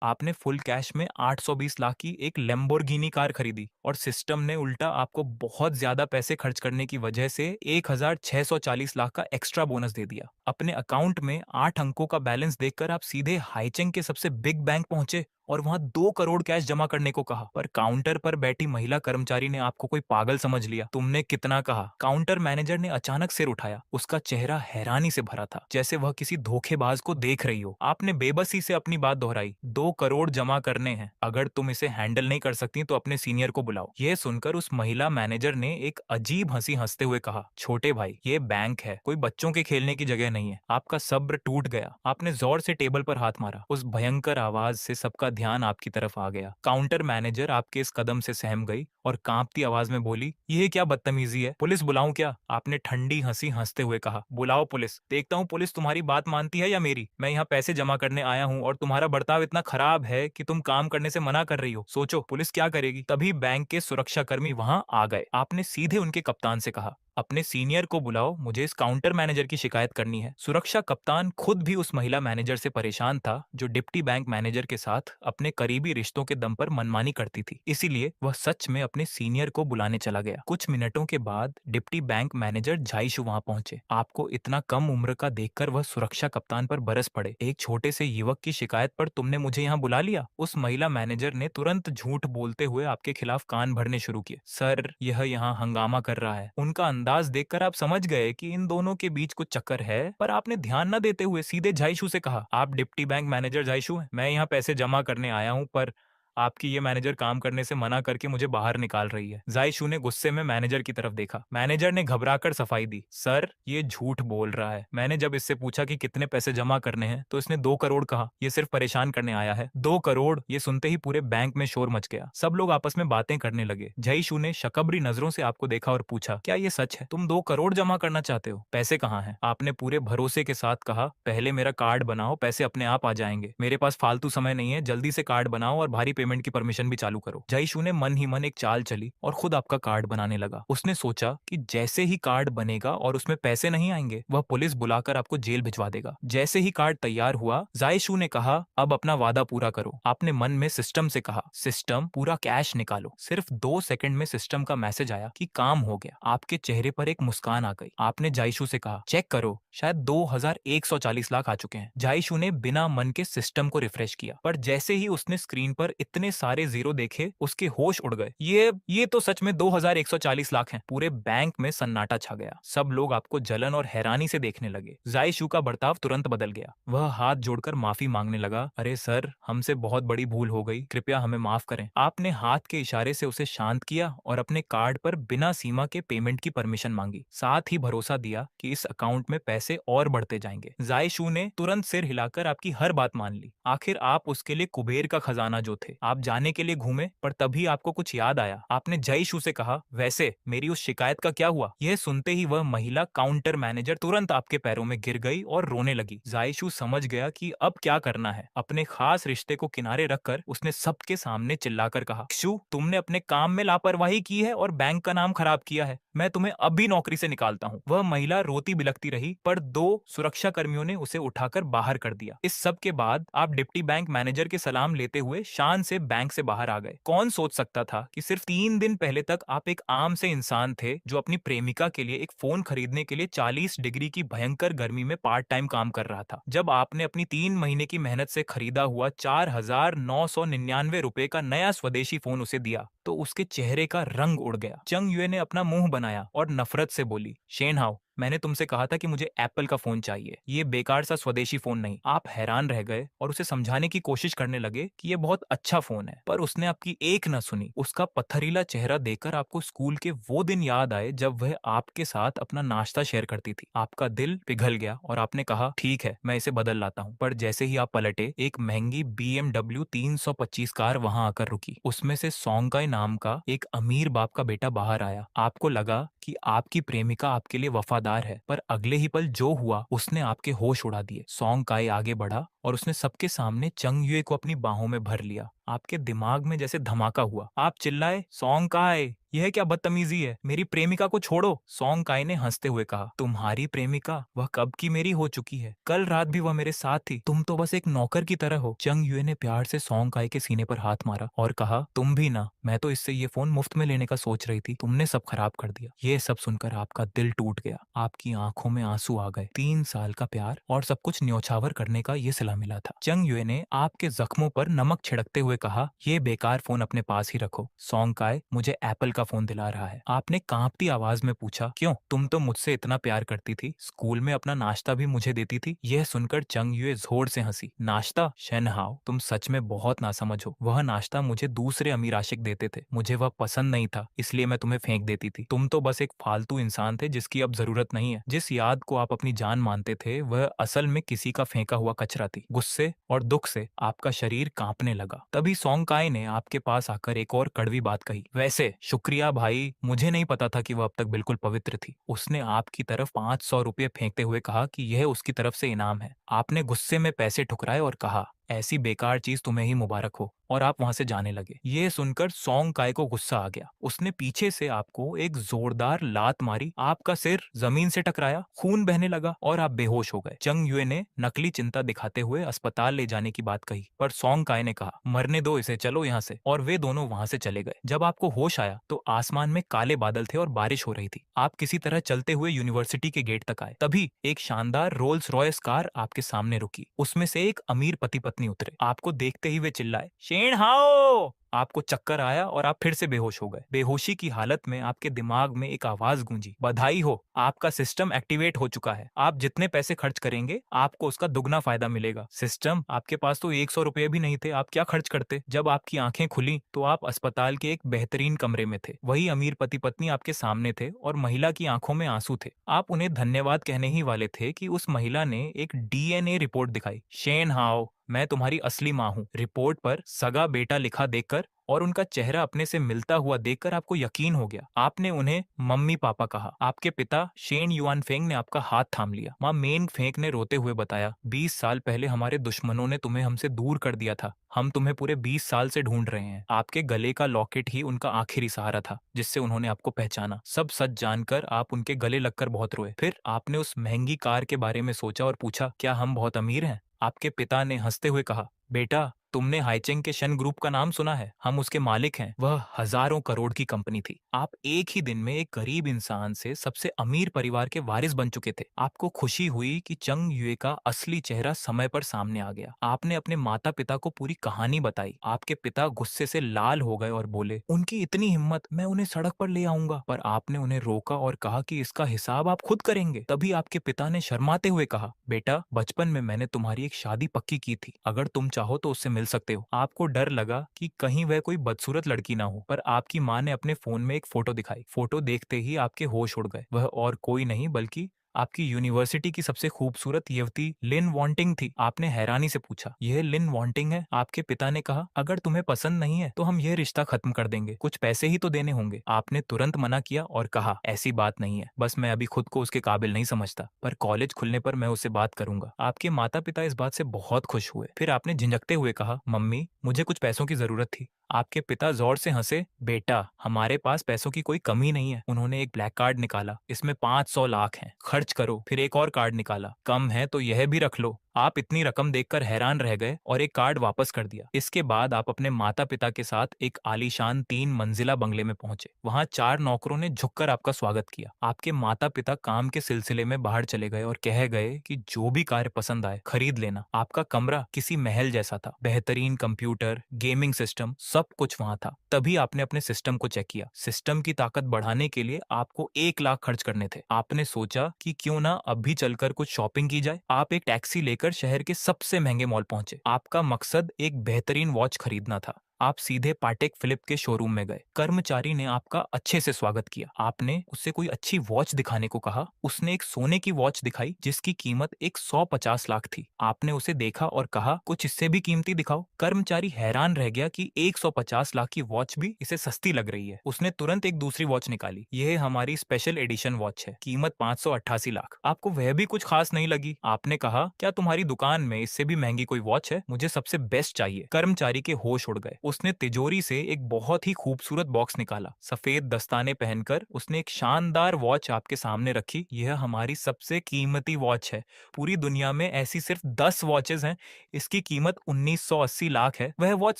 आपने full cash में 820 लाख की एक लैम्बोर्गिनी कार खरीदी और सिस्टम ने उल्टा आपको बहुत ज्यादा पैसे खर्च करने की वजह से 1640 लाख का एक्स्ट्रा बोनस दे दिया। अपने अकाउंट में 8 अंकों का बैलेंस देखकर आप सीधे हाईचेंग के सबसे बिग बैंक पहुंचे और वहां 2 करोड़ कैश जमा करने को कहा, पर काउंटर पर बैठी महिला कर्मचारी ने आपको कोई पागल समझ लिया। तुमने कितना कहा? काउंटर मैनेजर ने अचानक सिर उठाया। उसका चेहरा हैरानी से भरा था, जैसे वह किसी धोखेबाज को देख रही हो। आपने बेबसी से अपनी बात दोहराई। 2 करोड़ जमा करने हैं। अगर तुम इसे हैंडल नहीं कर सकती तो अपने सीनियर को बुलाओ। यह सुनकर उस महिला मैनेजर ने एक अजीब हंसी हंसते हुए कहा, छोटे भाई, ये बैंक है, कोई बच्चों के खेलने की जगह नहीं है। आपका सब्र टूट गया। आपने जोर से टेबल पर हाथ मारा। उस भयंकर आवाज से सबका ध्यान आपकी तरफ आ गया। काउंटर मैनेजर आपके इस कदम से सहम गई और कांपती आवाज में बोली, यह क्या बदतमीजी है? पुलिस बुलाऊं क्या? आपने ठंडी हंसी हंसते हुए कहा, बुलाओ पुलिस। देखता हूँ पुलिस तुम्हारी बात मानती है या मेरी। मैं यहाँ पैसे जमा करने आया हूँ और तुम्हारा बर्ताव इतना खराब है कि तुम काम करने से मना कर रही हो। सोचो पुलिस क्या करेगी। तभी बैंक के सुरक्षाकर्मी वहां आ गए। आपने सीधे उनके कप्तान से कहा, अपने सीनियर को बुलाओ, मुझे इस काउंटर मैनेजर की शिकायत करनी है। सुरक्षा कप्तान खुद भी उस महिला मैनेजर से परेशान था जो डिप्टी बैंक मैनेजर के साथ अपने करीबी रिश्तों के दम पर मनमानी करती थी। इसीलिए वह सच में अपने सीनियर को बुलाने चला गया। कुछ मिनटों के बाद डिप्टी बैंक मैनेजर झाइशु वहां पहुंचे। आपको इतना कम उम्र का देखकर वह सुरक्षा कप्तान पर बरस पड़े। एक छोटे से युवक की शिकायत पर तुमने मुझे यहाँ बुला लिया? उस महिला मैनेजर ने तुरंत झूठ बोलते हुए आपके खिलाफ कान भरने शुरू किए। सर, यह यहाँ हंगामा कर रहा है। उनका अंदाज देखकर आप समझ गए कि इन दोनों के बीच कुछ चक्कर है, पर आपने ध्यान न देते हुए सीधे झाइशु से कहा, आप डिप्टी बैंक मैनेजर झाइशु हैं? मैं यहाँ पैसे जमा करने आया हूँ, पर आपकी ये मैनेजर काम करने से मना करके मुझे बाहर निकाल रही है। जायशू ने गुस्से में मैनेजर की तरफ देखा। मैनेजर ने घबराकर सफाई दी, सर, ये झूठ बोल रहा है। मैंने जब इससे पूछा कि कितने पैसे जमा करने हैं तो इसने 2 करोड़ कहा। ये सिर्फ परेशान करने आया है। 2 करोड़! ये सुनते ही पूरे बैंक में शोर मच गया। सब लोग आपस में बातें करने लगे। जयशु ने शकबरी नजरों से आपको देखा और पूछा, क्या ये सच है? तुम 2 करोड़ जमा करना चाहते हो? पैसे कहाँ हैं? आपने पूरे भरोसे के साथ कहा, पहले मेरा कार्ड बनाओ, पैसे अपने आप आ जाएंगे। मेरे पास फालतू समय नहीं है, जल्दी से कार्ड बनाओ और भारी पेमेंट की परमिशन भी चालू करो। जयशु ने मन ही मन एक चाल चली और खुद आपका कार्ड बनाने लगा। उसने सोचा कि जैसे ही कार्ड बनेगा और उसमें पैसे नहीं आएंगे, वह पुलिस बुलाकर आपको जेल भिजवा देगा। जैसे ही कार्ड तैयार हुआ, जायशु ने कहा, अब अपना वादा पूरा करो। आपने मन में सिस्टम से कहा, सिस्टम, पूरा कैश निकालो। सिर्फ 2 सेकंड में सिस्टम का मैसेज आया कि काम हो गया। आपके चेहरे पर एक मुस्कान आ गई। आपने जायशु से कहा, चेक करो, शायद 2140 लाख आ चुके हैं। जायशु ने बिना मन के सिस्टम को रिफ्रेश किया, पर जैसे ही उसने स्क्रीन पर इतने सारे जीरो देखे, उसके होश उड़ गए। ये तो सच में 2140 लाख हैं। पूरे बैंक में सन्नाटा छा गया। सब लोग आपको जलन और हैरानी से देखने लगे। जायशु का बर्ताव तुरंत बदल गया। वह हाथ जोड़कर माफी मांगने लगा, अरे सर, हमसे बहुत बड़ी भूल हो गई, कृपया हमें माफ करें। आपने हाथ के इशारे से उसे शांत किया और अपने कार्ड पर बिना सीमा के पेमेंट की परमिशन मांगी। साथ ही भरोसा दिया कि इस अकाउंट में पैसे और बढ़ते जाएंगे। जायशु ने तुरंत सिर हिलाकर आपकी हर बात मान ली। आखिर आप उसके लिए कुबेर का खजाना जो थे। आप जाने के लिए घूमे, पर तभी आपको कुछ याद आया। आपने जयशु से कहा, वैसे मेरी उस शिकायत का क्या हुआ? यह सुनते ही वह महिला काउंटर मैनेजर तुरंत आपके पैरों में गिर गई और रोने लगी। जायशु समझ गया कि अब क्या करना है। अपने खास रिश्ते को किनारे रखकर उसने सबके सामने चिल्लाकर कहा, शु, तुमने अपने काम में लापरवाही की है और बैंक का नाम खराब किया है। मैं तुम्हें अभी नौकरी से निकालता हूँ। वह महिला रोती बिलखती रही, पर 2 सुरक्षा कर्मियों ने उसे उठाकर बाहर कर दिया। इस सब के बाद आप डिप्टी बैंक मैनेजर के सलाम लेते हुए शान से बैंक से बाहर आ गए। कौन सोच सकता था कि सिर्फ 3 दिन पहले तक आप एक आम से इंसान थे जो अपनी प्रेमिका के लिए एक फोन खरीदने के लिए 40 डिग्री की भयंकर गर्मी में पार्ट टाइम काम कर रहा था। जब आपने अपनी 3 महीने की मेहनत से खरीदा हुआ 4999 रुपए का नया स्वदेशी फोन उसे दिया, तो उसके चेहरे का रंग उड़ गया। चंग युए ने अपना मुंह बनाया और नफरत से बोली, शेनहाओ, मैंने तुमसे कहा था कि मुझे एप्पल का फोन चाहिए, ये बेकार सा स्वदेशी फोन नहीं। आप हैरान रह गए और उसे समझाने की कोशिश करने लगे कि ये बहुत अच्छा फोन है, पर उसने आपकी एक न सुनी। उसका पत्थरीला चेहरा देखकर आपको स्कूल के वो दिन याद आए जब वह आपके साथ अपना नाश्ता शेयर करती थी। आपका दिल पिघल गया और आपने कहा, ठीक है, मैं इसे बदल लाता हूँ। पर जैसे ही आप पलटे, एक महंगी BMW 325 कार वहां आकर रुकी। उसमें से सोंगकाई नाम का एक अमीर बाप का बेटा बाहर आया। आपको लगा कि आपकी प्रेमिका आपके लिए वफादार है, पर अगले ही पल जो हुआ उसने आपके होश उड़ा दिए। सोंगकाई आगे बढ़ा और उसने सबके सामने चंग युए को अपनी बाहों में भर लिया। आपके दिमाग में जैसे धमाका हुआ। आप चिल्लाए, सॉन्ग काय, यह क्या बदतमीजी है, मेरी प्रेमिका को छोड़ो। सॉन्ग काय ने हंसते हुए कहा, तुम्हारी प्रेमिका? वह कब की मेरी हो चुकी है, कल रात भी वह मेरे साथ थी, तुम तो बस एक नौकर की तरह हो। चंग युए ने प्यार से सॉन्ग काय के सीने पर हाथ मारा और कहा, तुम भी ना, मैं तो इससे ये फोन मुफ्त में लेने का सोच रही थी, तुमने सब खराब कर दिया। ये सब सुनकर आपका दिल टूट गया, आपकी आंखों में आंसू आ गए। 3 साल का प्यार और सब कुछ न्योछावर करने का ये सिला मिला था। चंग युए ने आपके जख्मों पर नमक छिड़कते हुए कहा, ये बेकार फोन अपने पास ही रखो। सॉन्ग काय मुझे एप्पल का फोन दिला रहा है। आपने कांपती आवाज में पूछा, क्यों? तुम तो मुझसे इतना प्यार करती थी, स्कूल में अपना नाश्ता भी मुझे देती थी। यह सुनकर चंग युए जोर से हंसी। नाश्ता? शेन हाओ, तुम सच में बहुत नासमझ हो। वह नाश्ता मुझे दूसरे अमीर आशिक देते थे, मुझे वह पसंद नहीं था, इसलिए मैं तुम्हें फेंक देती थी। तुम तो बस एक फालतू इंसान थे जिसकी अब जरूरत नहीं है। जिस याद को आप अपनी जान मानते थे वह असल में किसी का फेंका हुआ कचरा थी। गुस्से और दुख से आपका शरीर कांपने लगा। तभी सॉन्ग काय ने आपके पास आकर एक और कड़वी बात कही, वैसे शुक्रिया भाई, मुझे नहीं पता था कि वह अब तक बिल्कुल पवित्र थी। उसने आपकी तरफ 500 रुपये फेंकते हुए कहा कि यह उसकी तरफ से इनाम है। आपने गुस्से में पैसे ठुकराए और कहा, ऐसी बेकार चीज तुम्हें ही मुबारक हो, और आप वहां से जाने लगे। ये सुनकर सॉन्ग काय को गुस्सा आ गया। उसने पीछे से आपको एक जोरदार लात मारी, आपका सिर जमीन से टकराया, खून बहने लगा और आप बेहोश हो गए। चंग युए ने नकली चिंता दिखाते हुए अस्पताल ले जाने की बात कही, पर सॉन्ग काय ने कहा, मरने दो इसे, चलो यहाँ से। और वे दोनों वहां से चले गए। जब आपको होश आया तो आसमान में काले बादल थे और बारिश हो रही थी। आप किसी तरह चलते हुए यूनिवर्सिटी के गेट तक आए। तभी एक शानदार रोल्स रॉयस कार आपके सामने रुकी। उसमें से एक अमीर पति पत्नी उतरे। आपको देखते ही वे चिल्लाए, शेन हाओ। आपको चक्कर आया और आप फिर से बेहोश हो गए। बेहोशी की हालत में आपके दिमाग में एक आवाज गूंजी, बधाई हो, आपका सिस्टम एक्टिवेट हो चुका है। आप जितने पैसे खर्च करेंगे आपको उसका दुगना फायदा मिलेगा। सिस्टम, आपके पास तो 100 रुपये भी नहीं थे, आप क्या खर्च करते? जब आपकी आंखें खुली तो आप अस्पताल के एक बेहतरीन कमरे में थे। वही अमीर पति पत्नी आपके सामने थे और महिला की आंखों में आंसू थे। आप उन्हें धन्यवाद कहने ही वाले थे कि उस महिला ने एक डीएनए रिपोर्ट दिखाई। शेन हाओ, मैं तुम्हारी असली माँ हूँ। रिपोर्ट पर सगा बेटा लिखा देखकर और उनका चेहरा अपने से मिलता हुआ देखकर आपको यकीन हो गया। आपने उन्हें मम्मी पापा कहा। आपके पिता शेन युआन फेंग ने आपका हाथ थाम लिया। माँ मेंग फेंग ने रोते हुए बताया, 20 साल पहले हमारे दुश्मनों ने तुम्हें हमसे दूर कर दिया था। हम तुम्हें पूरे 20 साल से ढूंढ रहे हैं। आपके गले का लॉकेट ही उनका आखिरी सहारा था जिससे उन्होंने आपको पहचाना। सब सच जानकर आप उनके गले लगकर बहुत रोए। फिर आपने उस महंगी कार के बारे में सोचा और पूछा, क्या हम बहुत अमीर हैं? आपके पिता ने हंसते हुए कहा, बेटा, तुमने हाइचेंग के शन ग्रुप का नाम सुना है? हम उसके मालिक हैं। वह हजारों करोड़ की कंपनी थी। आप एक ही दिन में एक गरीब इंसान से सबसे अमीर परिवार के वारिस बन चुके थे। आपको खुशी हुई कि चंग युए का असली चेहरा समय पर सामने आ गया। आपने अपने माता पिता को पूरी कहानी बताई। आपके पिता गुस्से से लाल हो गए और बोले, उनकी इतनी हिम्मत, मैं उन्हें सड़क पर ले आऊंगा। पर आपने उन्हें रोका और कहा कि इसका हिसाब आप खुद करेंगे। तभी आपके पिता ने शर्माते हुए कहा, बेटा, बचपन में मैंने तुम्हारी एक शादी पक्की की थी, अगर तुम चाहो तो उससे मिल सकते हो। आपको डर लगा कि कहीं वह कोई बदसूरत लड़की ना हो, पर आपकी माँ ने अपने फोन में एक फोटो दिखाई। फोटो देखते ही आपके होश उड़ गए। वह और कोई नहीं बल्कि आपकी यूनिवर्सिटी की सबसे खूबसूरत युवती लिन वॉन्टिंग थी। आपने हैरानी से पूछा, यह लिन वॉन्टिंग है? आपके पिता ने कहा, अगर तुम्हें पसंद नहीं है तो हम यह रिश्ता खत्म कर देंगे, कुछ पैसे ही तो देने होंगे। आपने तुरंत मना किया और कहा, ऐसी बात नहीं है, बस मैं अभी खुद को उसके काबिल नहीं समझता, पर कॉलेज खुलने पर मैं उससे बात करूंगा। आपके माता पिता इस बात से बहुत खुश हुए। फिर आपने झिझकते हुए कहा, मम्मी, मुझे कुछ पैसों की जरूरत थी। आपके पिता जोर से हंसे, बेटा, हमारे पास पैसों की कोई कमी नहीं है। उन्होंने एक ब्लैक कार्ड निकाला, इसमें 500 लाख हैं, खर्च करो। फिर एक और कार्ड निकाला, कम है तो यह भी रख लो। आप इतनी रकम देखकर हैरान रह गए और एक कार्ड वापस कर दिया। इसके बाद आप अपने माता पिता के साथ एक आलीशान 3 मंजिला बंगले में पहुंचे। वहां 4 नौकरों ने झुककर आपका स्वागत किया। आपके माता पिता काम के सिलसिले में बाहर चले गए और कह गए कि जो भी कार पसंद आए खरीद लेना। आपका कमरा किसी महल जैसा था, बेहतरीन कंप्यूटर, गेमिंग सिस्टम, सब कुछ वहां था। तभी आपने अपने सिस्टम को चेक किया। सिस्टम की ताकत बढ़ाने के लिए आपको 1 लाख खर्च करने थे। आपने सोचा कि क्यों ना अभी चलकर कुछ शॉपिंग की जाए। आप एक टैक्सी लेकर शहर के सबसे महंगे मॉल पहुंचे। आपका मकसद एक बेहतरीन वॉच खरीदना था। आप सीधे पाटेक फिलिप के शोरूम में गए। कर्मचारी ने आपका अच्छे से स्वागत किया। आपने उससे कोई अच्छी वॉच दिखाने को कहा। उसने एक सोने की वॉच दिखाई जिसकी कीमत 150 लाख थी। आपने उसे देखा और कहा, कुछ इससे भी कीमती दिखाओ। कर्मचारी हैरान रह गया कि 150 लाख की वॉच भी इसे सस्ती लग रही है। उसने तुरंत एक दूसरी वॉच निकाली। यह हमारी स्पेशल एडिशन वॉच है, कीमत 588 लाख। आपको वह भी कुछ खास नहीं लगी। आपने कहा, क्या तुम्हारी दुकान में इससे भी महंगी कोई वॉच है? मुझे सबसे बेस्ट चाहिए। कर्मचारी के होश उड़ गए। उसने तिजोरी से एक बहुत ही खूबसूरत बॉक्स निकाला। सफेद दस्ताने पहनकर उसने एक शानदार वॉच आपके सामने रखी। यह हमारी सबसे कीमती वॉच है। पूरी दुनिया में ऐसी सिर्फ 10 वॉचेज हैं। इसकी कीमत 1980 लाख है। वह वॉच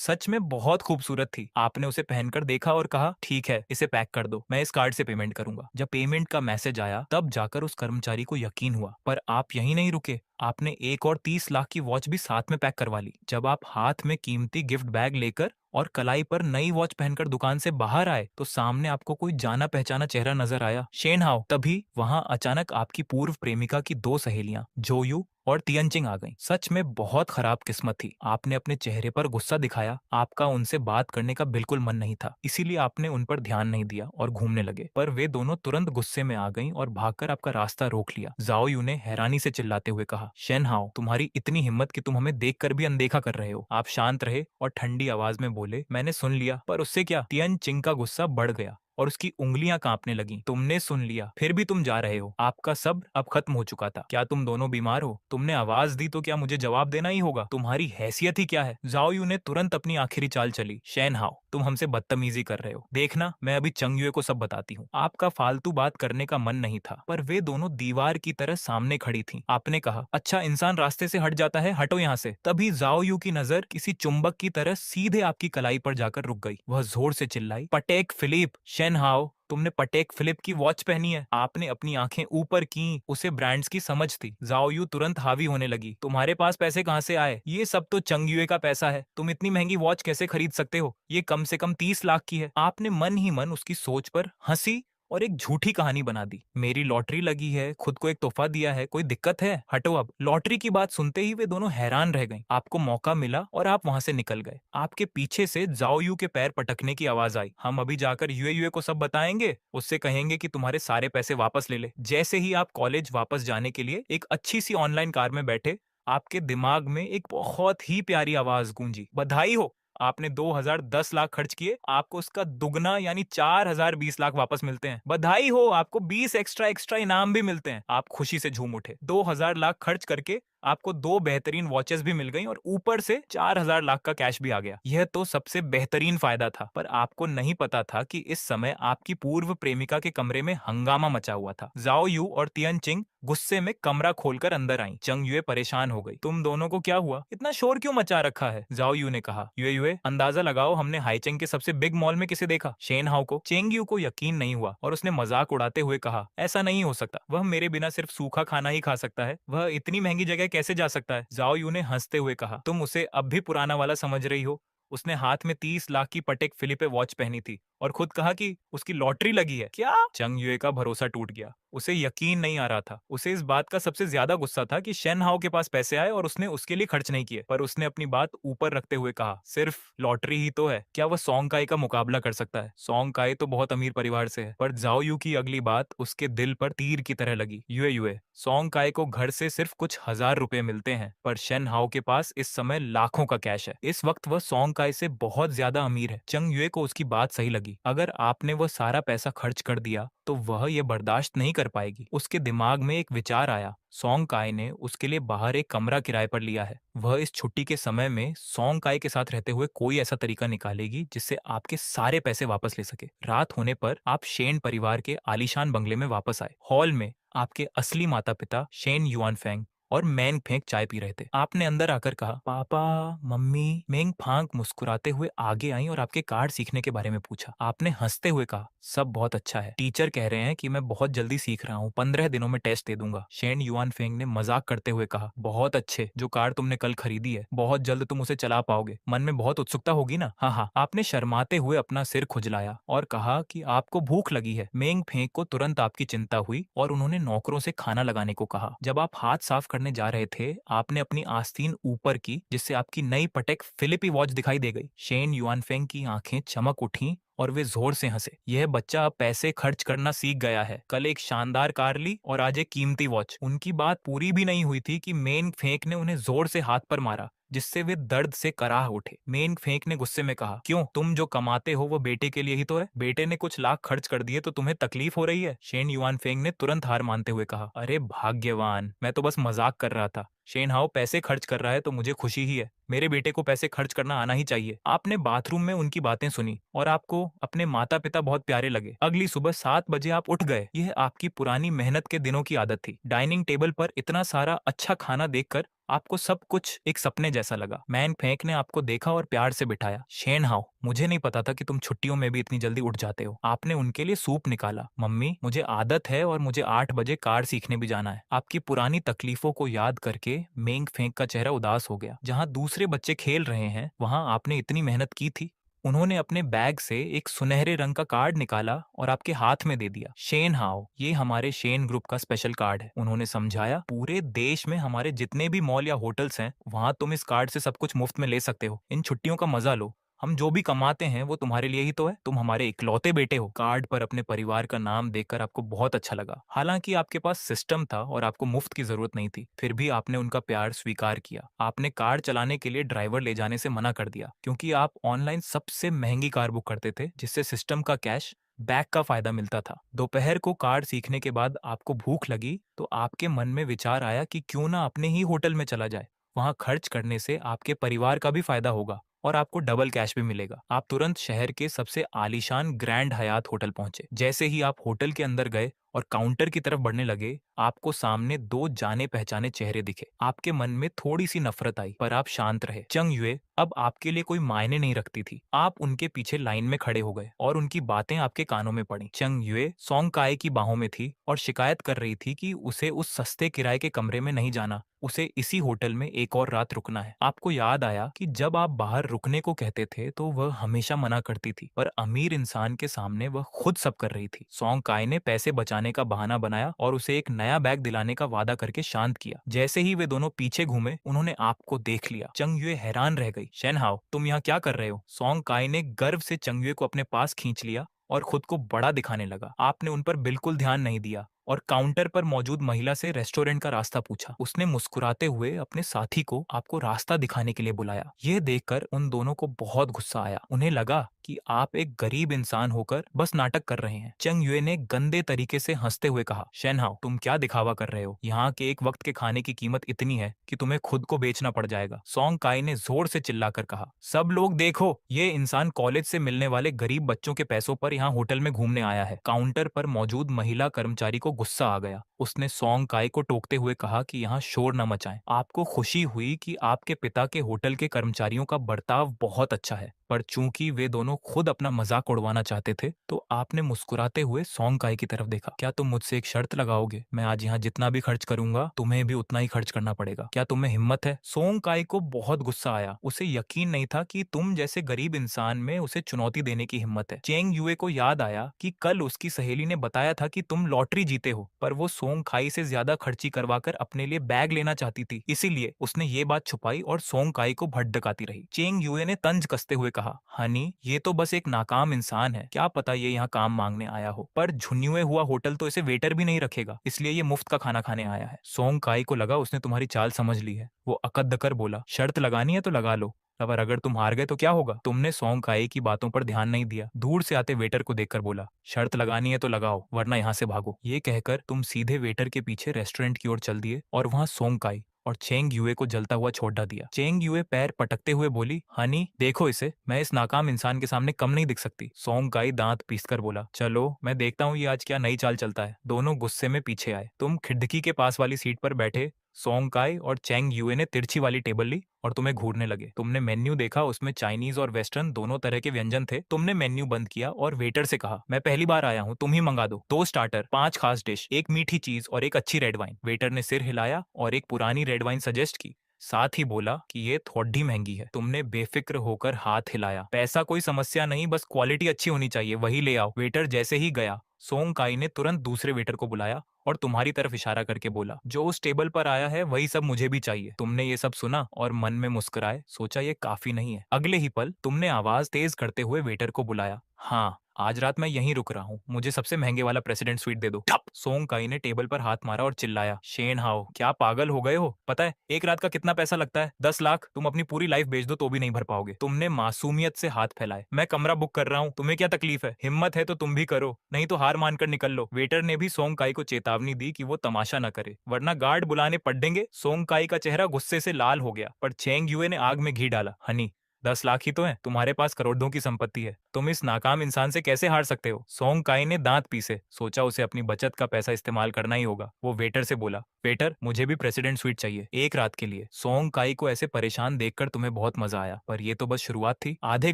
सच में बहुत खूबसूरत थी। आपने उसे पहनकर देखा और कहा, ठीक है, इसे पैक कर दो, मैं इस कार्ड से पेमेंट करूंगा। जब पेमेंट का मैसेज आया तब जाकर उस कर्मचारी को यकीन हुआ। पर आप यहीं नहीं रुके। आपने एक और 30 लाख की वॉच भी साथ में पैक करवा ली। जब आप हाथ में कीमती गिफ्ट बैग लेकर और कलाई पर नई वॉच पहनकर दुकान से बाहर आए तो सामने आपको कोई जाना पहचाना चेहरा नजर आया, शेन हाओ। तभी वहां अचानक आपकी पूर्व प्रेमिका की 2 सहेलियां जोयू और तियनचिंग आ गईं। सच में बहुत खराब किस्मत थी। आपने अपने चेहरे पर गुस्सा दिखाया। आपका उनसे बात करने का बिल्कुल मन नहीं था, इसीलिए आपने उन पर ध्यान नहीं दिया और घूमने लगे। पर वे दोनों तुरंत गुस्से में आ गईं और भागकर आपका रास्ता रोक लिया। जाओ यू ने हैरानी से चिल्लाते हुए कहा, शेन हाओ, तुम्हारी इतनी हिम्मत कि तुम हमें देखकर भी अनदेखा कर रहे हो। आप शांत रहे और ठंडी आवाज में बोले, मैंने सुन लिया। पर उससे क्या? तियनचिंग का गुस्सा बढ़ गया और उसकी उंगलियां कांपने लगीं। तुमने सुन लिया, फिर भी तुम जा रहे हो। आपका सब्र अब खत्म हो चुका था। क्या तुम दोनों बीमार हो? तुमने आवाज दी तो क्या मुझे जवाब देना ही होगा? तुम्हारी हैसियत ही क्या है? जाओ यू ने तुरंत अपनी आखिरी चाल चली। शेन हाओ, तुम हमसे बदतमीजी कर रहे हो। देखना, मैं अभी चंग युए को सब बताती हूँ। आपका फालतू बात करने का मन नहीं था, पर वे दोनों दीवार की तरह सामने खड़ी थीं। आपने कहा, अच्छा इंसान रास्ते से हट जाता है, हटो यहाँ से। तभी जाओ यू की नजर किसी चुंबक की तरह सीधे आपकी कलाई पर जाकर रुक गई। वह जोर से चिल्लाई, पटेक फिलिप। शेन हाओ, तुमने पटेक फिलिप की वॉच पहनी है। आपने अपनी आंखें ऊपर की। उसे ब्रांड्स की समझ थी। जाओ यू तुरंत हावी होने लगी। तुम्हारे पास पैसे कहाँ से आए? ये सब तो चंग युए का पैसा है। तुम इतनी महंगी वॉच कैसे खरीद सकते हो? ये कम से कम 30 लाख की है। आपने मन ही मन उसकी सोच पर हंसी और एक झूठी कहानी बना दी। मेरी लॉटरी लगी है, खुद को एक तोहफा दिया है, कोई दिक्कत है? हटो अब। लॉटरी की बात सुनते ही वे दोनों हैरान रह गईं। आपको मौका मिला और आप वहां से निकल गए। आपके पीछे से जाओ यू के पैर पटकने की आवाज आई। हम अभी जाकर यूए को सब बताएंगे। उससे कहेंगे कि तुम्हारे सारे पैसे वापस ले ले। जैसे ही आप कॉलेज वापस जाने के लिए एक अच्छी सी ऑनलाइन कार में बैठे, आपके दिमाग में एक बहुत ही प्यारी आवाज गूंजी, बधाई हो, आपने 2010 लाख खर्च किए, आपको उसका दुगना यानी 4020 लाख वापस मिलते हैं। बधाई हो, आपको 20 एक्स्ट्रा एक्स्ट्रा इनाम भी मिलते हैं। आप खुशी से झूम उठे। 2000 लाख खर्च करके आपको 2 बेहतरीन वॉचेस भी मिल गई और ऊपर से 4000 लाख का कैश भी आ गया। यह तो सबसे बेहतरीन फायदा था, पर आपको नहीं पता था कि इस समय आपकी पूर्व प्रेमिका के कमरे में हंगामा मचा हुआ था। जाओ यू और तियनचिंग गुस्से में कमरा खोलकर अंदर आई। चंग युए परेशान हो गई। तुम दोनों को क्या हुआ? इतना शोर क्यों मचा रखा है? जाओ यू ने कहा। युए, अंदाजा लगाओ हमने हाईचेंग के सबसे बिग मॉल में किसे देखा? शेन हाओ को। चेंग यू को यकीन नहीं हुआ और उसने मजाक उड़ाते हुए कहा, ऐसा नहीं हो सकता, वह मेरे बिना सिर्फ सूखा खाना ही खा सकता है। वह इतनी महंगी जगह कैसे जा सकता है? जाओ यू ने हंसते हुए कहा, तुम उसे अब भी पुराना वाला समझ रही हो। उसने हाथ में 30 लाख की पटेक फिलिपे वॉच पहनी थी और खुद कहा कि उसकी लॉटरी लगी है। क्या? चंग युए का भरोसा टूट गया। उसे यकीन नहीं आ रहा था। उसे इस बात का सबसे ज्यादा गुस्सा था कि शेन हाओ के पास पैसे आए और उसने उसके लिए खर्च नहीं किए। पर उसने अपनी बात ऊपर रखते हुए कहा, सिर्फ लॉटरी ही तो है, क्या वह सोंग काई का मुकाबला कर सकता है? सोंग काई तो बहुत अमीर परिवार से है। पर जाओ यू की अगली बात उसके दिल पर तीर की तरह लगी। युए, सोंग काई को घर से सिर्फ कुछ हजार रुपए मिलते हैं, पर शेन हाओ के पास इस समय लाखों का कैश है। इस वक्त वह सोंग काई से बहुत ज्यादा अमीर है। चंग युए को उसकी बात सही लगी। अगर आपने वह सारा पैसा खर्च कर दिया तो वह यह बर्दाश्त नहीं कर पाएगी। उसके दिमाग में एक विचार आया। सोंग काई ने उसके लिए बाहर एक कमरा किराए पर लिया है। वह इस छुट्टी के समय में सोंग काई के साथ रहते हुए कोई ऐसा तरीका निकालेगी जिससे आपके सारे पैसे वापस ले सके। रात होने पर आप शेन परिवार के आलीशान बंगले में वापस आए। हॉल में आपके असली माता पिता शेन युआन फेंग और मैंग फेंग चाय पी रहे थे। आपने अंदर आकर कहा, पापा, मम्मी। मेंग फांग मुस्कुराते हुए आगे आई और आपके कार्ड सीखने के बारे में पूछा। आपने हंसते हुए कहा, सब बहुत अच्छा है। टीचर कह रहे हैं कि मैं बहुत जल्दी सीख रहा हूँ, 15 दिनों में टेस्ट दे दूंगा। शेन युआन फेंग ने मजाक करते हुए कहा, बहुत अच्छे। जो कार तुमने कल खरीदी है, बहुत जल्द तुम उसे चला पाओगे। मन में बहुत उत्सुकता होगी ना? हाँ हाँ। आपने शर्माते हुए अपना सिर खुजलाया और कहा कि आपको भूख लगी है। मेंग फेंग को तुरंत आपकी चिंता हुई और उन्होंने नौकरों से खाना लगाने को कहा। जब आप हाथ साफ करने जा रहे थे, आपने अपनी आस्तीन ऊपर की, जिससे आपकी नई पटेक फिलिपी वॉच दिखाई दे गई। शेन युआनफेंग की आंखें चमक उठी और वे जोर से हंसे। यह बच्चा अब पैसे खर्च करना सीख गया है। कल एक शानदार कार ली और आज एक कीमती वॉच। उनकी बात पूरी भी नहीं हुई थी कि मेन फेंक ने उन्हें जोर से हाथ पर मारा, जिससे वे दर्द से कराह उठे। मेन फेंक ने गुस्से में कहा, क्यों, तुम जो कमाते हो वो बेटे के लिए ही तो है। बेटे ने कुछ लाख खर्च कर दिए तो तुम्हें तकलीफ हो रही है। शेन युआन फेंग ने तुरंत हार मानते हुए कहा, अरे भाग्यवान, मैं तो बस मजाक कर रहा था। शेन हाओ पैसे खर्च कर रहा है तो मुझे खुशी ही है। मेरे बेटे को पैसे खर्च करना आना ही चाहिए। आपने बाथरूम में उनकी बातें सुनी और आपको अपने माता पिता बहुत प्यारे लगे। अगली सुबह 7 बजे आप उठ गए। यह आपकी पुरानी मेहनत के दिनों की आदत थी। डाइनिंग टेबल पर इतना सारा अच्छा खाना देखकर आपको सब कुछ एक सपने जैसा लगा। मैन फेंक ने आपको देखा और प्यार से बिठाया। शेन हाओ, मुझे नहीं पता था कि तुम छुट्टियों में भी इतनी जल्दी उठ जाते हो। आपने उनके लिए सूप निकाला। मम्मी, मुझे आदत है और मुझे 8 बजे कार सीखने भी जाना है। आपकी पुरानी तकलीफों को याद करके मेंग फेंक का चेहरा उदास हो गया। जहां दूसरे बच्चे खेल रहे हैं, वहां आपने इतनी मेहनत की थी। उन्होंने अपने बैग से एक सुनहरे रंग का कार्ड निकाला और आपके हाथ में दे दिया। शेन हाओ, ये हमारे शेन ग्रुप का स्पेशल कार्ड है। उन्होंने समझाया, पूरे देश में हमारे जितने भी मॉल या होटल्स हैं, वहां तुम इस कार्ड से सब कुछ मुफ्त में ले सकते हो। इन छुट्टियों का मजा लो। हम जो भी कमाते हैं वो तुम्हारे लिए ही तो है। तुम हमारे इकलौते बेटे हो। कार्ड पर अपने परिवार का नाम देखकर आपको बहुत अच्छा लगा। हालांकि आपके पास सिस्टम था और आपको मुफ्त की जरूरत नहीं थी, फिर भी आपने उनका प्यार स्वीकार किया। आपने कार चलाने के लिए ड्राइवर ले जाने से मना कर दिया, क्योंकि आप ऑनलाइन सबसे महंगी कार बुक करते थे, जिससे सिस्टम का कैश बैक का फायदा मिलता था। दोपहर को कार सीखने के बाद आपको भूख लगी तो आपके मन में विचार आया कि क्यों ना अपने ही होटल में चला जाए। वहां खर्च करने से आपके परिवार का भी फायदा होगा और आपको डबल कैश भी मिलेगा। आप तुरंत शहर के सबसे आलीशान ग्रैंड हयात होटल पहुंचे। जैसे ही आप होटल के अंदर गए और काउंटर की तरफ बढ़ने लगे, आपको सामने 2 जाने पहचाने चेहरे दिखे। आपके मन में थोड़ी सी नफरत आई, पर आप शांत रहे। चंग युए अब आपके लिए कोई मायने नहीं रखती थी। आप उनके पीछे लाइन में खड़े हो गए और उनकी बातें आपके कानों में पड़ी। चंग युए सोंग काय की बाहों में थी और शिकायत कर रही थी कि उसे उस सस्ते किराए के कमरे में नहीं जाना, उसे इसी होटल में एक और रात रुकना है। आपको याद आया कि जब आप बाहर रुकने को कहते थे तो वह हमेशा मना करती थी, पर अमीर इंसान के सामने वह खुद सब कर रही थी। सोंग काय ने पैसे बचाने का बहाना बनाया और उसे एक नया बैग दिलाने का वादा करके शांत किया। जैसे ही वे दोनों पीछे घूमे, उन्होंने आपको देख लिया। चंग युए हैरान रह गई। शेन हाओ, तुम यहाँ क्या कर रहे हो? सोंग काय ने गर्व से चंग युए को अपने पास खींच लिया और खुद को बड़ा दिखाने लगा। आपने उन पर बिल्कुल ध्यान नहीं दिया और काउंटर पर मौजूद महिला से रेस्टोरेंट का रास्ता पूछा। उसने मुस्कुराते हुए अपने साथी को आपको रास्ता दिखाने के लिए बुलाया। यह देखकर उन दोनों को बहुत गुस्सा आया। उन्हें लगा कि आप एक गरीब इंसान होकर बस नाटक कर रहे हैं। चंग युए ने गंदे तरीके से हंसते हुए कहा, शेन हाओ, तुम क्या दिखावा कर रहे हो? यहाँ के एक वक्त के खाने की कीमत इतनी है कि तुम्हें खुद को बेचना पड़ जाएगा। सोंग काय ने जोर से चिल्लाकर कहा, सब लोग देखो, ये इंसान कॉलेज से मिलने वाले गरीब बच्चों के पैसों पर यहाँ होटल में घूमने आया है। काउंटर पर मौजूद महिला कर्मचारी को गुस्सा आ गया। उसने सोंग काय को टोकते हुए कहा कि यहाँ शोर न मचाएं। आपको खुशी हुई कि आपके पिता के होटल के कर्मचारियों का बर्ताव बहुत अच्छा है, पर चूंकि वे दोनों खुद अपना मजाक उड़वाना चाहते थे, तो आपने मुस्कुराते हुए सोंग काय की तरफ देखा। क्या तुम मुझसे एक शर्त लगाओगे? मैं आज यहाँ जितना भी खर्च करूंगा, तुम्हें भी उतना ही खर्च करना पड़ेगा। क्या तुम्हें हिम्मत है? सोंग काय को बहुत गुस्सा आया। उसे यकीन नहीं था कि तुम जैसे गरीब इंसान में उसे चुनौती देने की हिम्मत है। चेंग युए को याद आया कि कल उसकी सहेली ने बताया था कि तुम लॉटरी जीते हो, पर वो सोंग काय से ज्यादा खर्ची करवाकर अपने लिए बैग लेना चाहती थी। इसीलिए उसने ये बात छुपाई और सोंग काय को भड़काती रही। चेंग युए ने तंज कसते हुए कहा, हनी, ये तो बस एक नाकाम इंसान है, क्या पता ये यहाँ काम मांगने आया हो। पर झुन्नुए हुआ होटल तो इसे वेटर भी नहीं रखेगा, इसलिए ये मुफ्त का खाना खाने आया है। सोंग काय को लगा उसने तुम्हारी चाल समझ ली है। वो अकद्दकर बोला, शर्त लगानी है तो लगा लो, पर अगर तुम हार गए तो क्या होगा? तुमने सोंग काय की बातों पर ध्यान नहीं दिया। दूर से आते वेटर को देखकर बोला, शर्त लगानी है तो लगाओ, वरना यहाँ से भागो। ये कहकर तुम सीधे वेटर के पीछे रेस्टोरेंट की ओर चल दिए और वहाँ सोंग काय और चेंग युए को जलता हुआ छोड़ दिया। चेंग युए पैर पटकते हुए बोली, हनी, देखो इसे, मैं इस नाकाम इंसान के सामने कम नहीं दिख सकती। सोंग काय दांत पीसकर बोला, चलो मैं देखता हूँ ये आज क्या नई चाल चलता है। दोनों गुस्से में पीछे आए। तुम खिड़की के पास वाली सीट पर बैठे सोंग काय और चेंग युए ने तिरछी वाली टेबल ली और तुम्हें घूरने लगे। तुमने मेन्यू देखा, उसमें चाइनीज और वेस्टर्न दोनों तरह के व्यंजन थे। तुमने मेन्यू बंद किया और वेटर से कहा, मैं पहली बार आया हूँ, तुम ही मंगा दो। 2 स्टार्टर, 5 खास डिश, एक मीठी चीज और एक अच्छी रेड वाइन। वेटर ने सिर हिलाया और एक पुरानी रेड वाइन सजेस्ट की, साथ ही बोला कि ये थोड़ी महंगी है। तुमने बेफिक्र होकर हाथ हिलाया, पैसा कोई समस्या नहीं, बस क्वालिटी अच्छी होनी चाहिए, वही ले आओ। वेटर जैसे ही गया, सोंग काय ने तुरंत दूसरे वेटर को बुलाया और तुम्हारी तरफ इशारा करके बोला, जो उस टेबल पर आया है वही सब मुझे भी चाहिए। तुमने ये सब सुना और मन में मुस्कुराए, सोचा ये काफी नहीं है। अगले ही पल तुमने आवाज तेज करते हुए वेटर को बुलाया, हाँ आज रात मैं यहीं रुक रहा हूँ, मुझे सबसे महंगे वाला प्रेसिडेंट स्वीट दे दो। ठप! सोंग काई ने टेबल पर हाथ मारा और चिल्लाया, शेन हाओ क्या पागल हो गए हो? पता है एक रात का कितना पैसा लगता है? 10 लाख। तुम अपनी पूरी लाइफ बेच दो तो भी नहीं भर पाओगे। तुमने मासूमियत से हाथ फैलाए, मैं कमरा बुक कर रहा हूँ, तुम्हें क्या तकलीफ है? हिम्मत है तो तुम भी करो, नहीं तो हार मानकर निकल लो। वेटर ने भी सोंग काई को चेतावनी दी कि वो तमाशा न करे वरना गार्ड बुलाने पड़ देंगे। सोंग काई का चेहरा गुस्से से लाल हो गया, पर चेंग युए ने आग में घी डाला, हनी 10 लाख ही तो है, तुम्हारे पास करोड़ों की संपत्ति है, तुम इस नाकाम इंसान से कैसे हार सकते हो? सोंग काई ने दांत पीसे, सोचा उसे अपनी बचत का पैसा इस्तेमाल करना ही होगा। वो वेटर से बोला, वेटर मुझे भी प्रेसिडेंट स्वीट चाहिए, एक रात के लिए। सोंग काई को ऐसे परेशान देखकर तुम्हें बहुत मजा आया, पर ये तो बस शुरुआत थी। आधे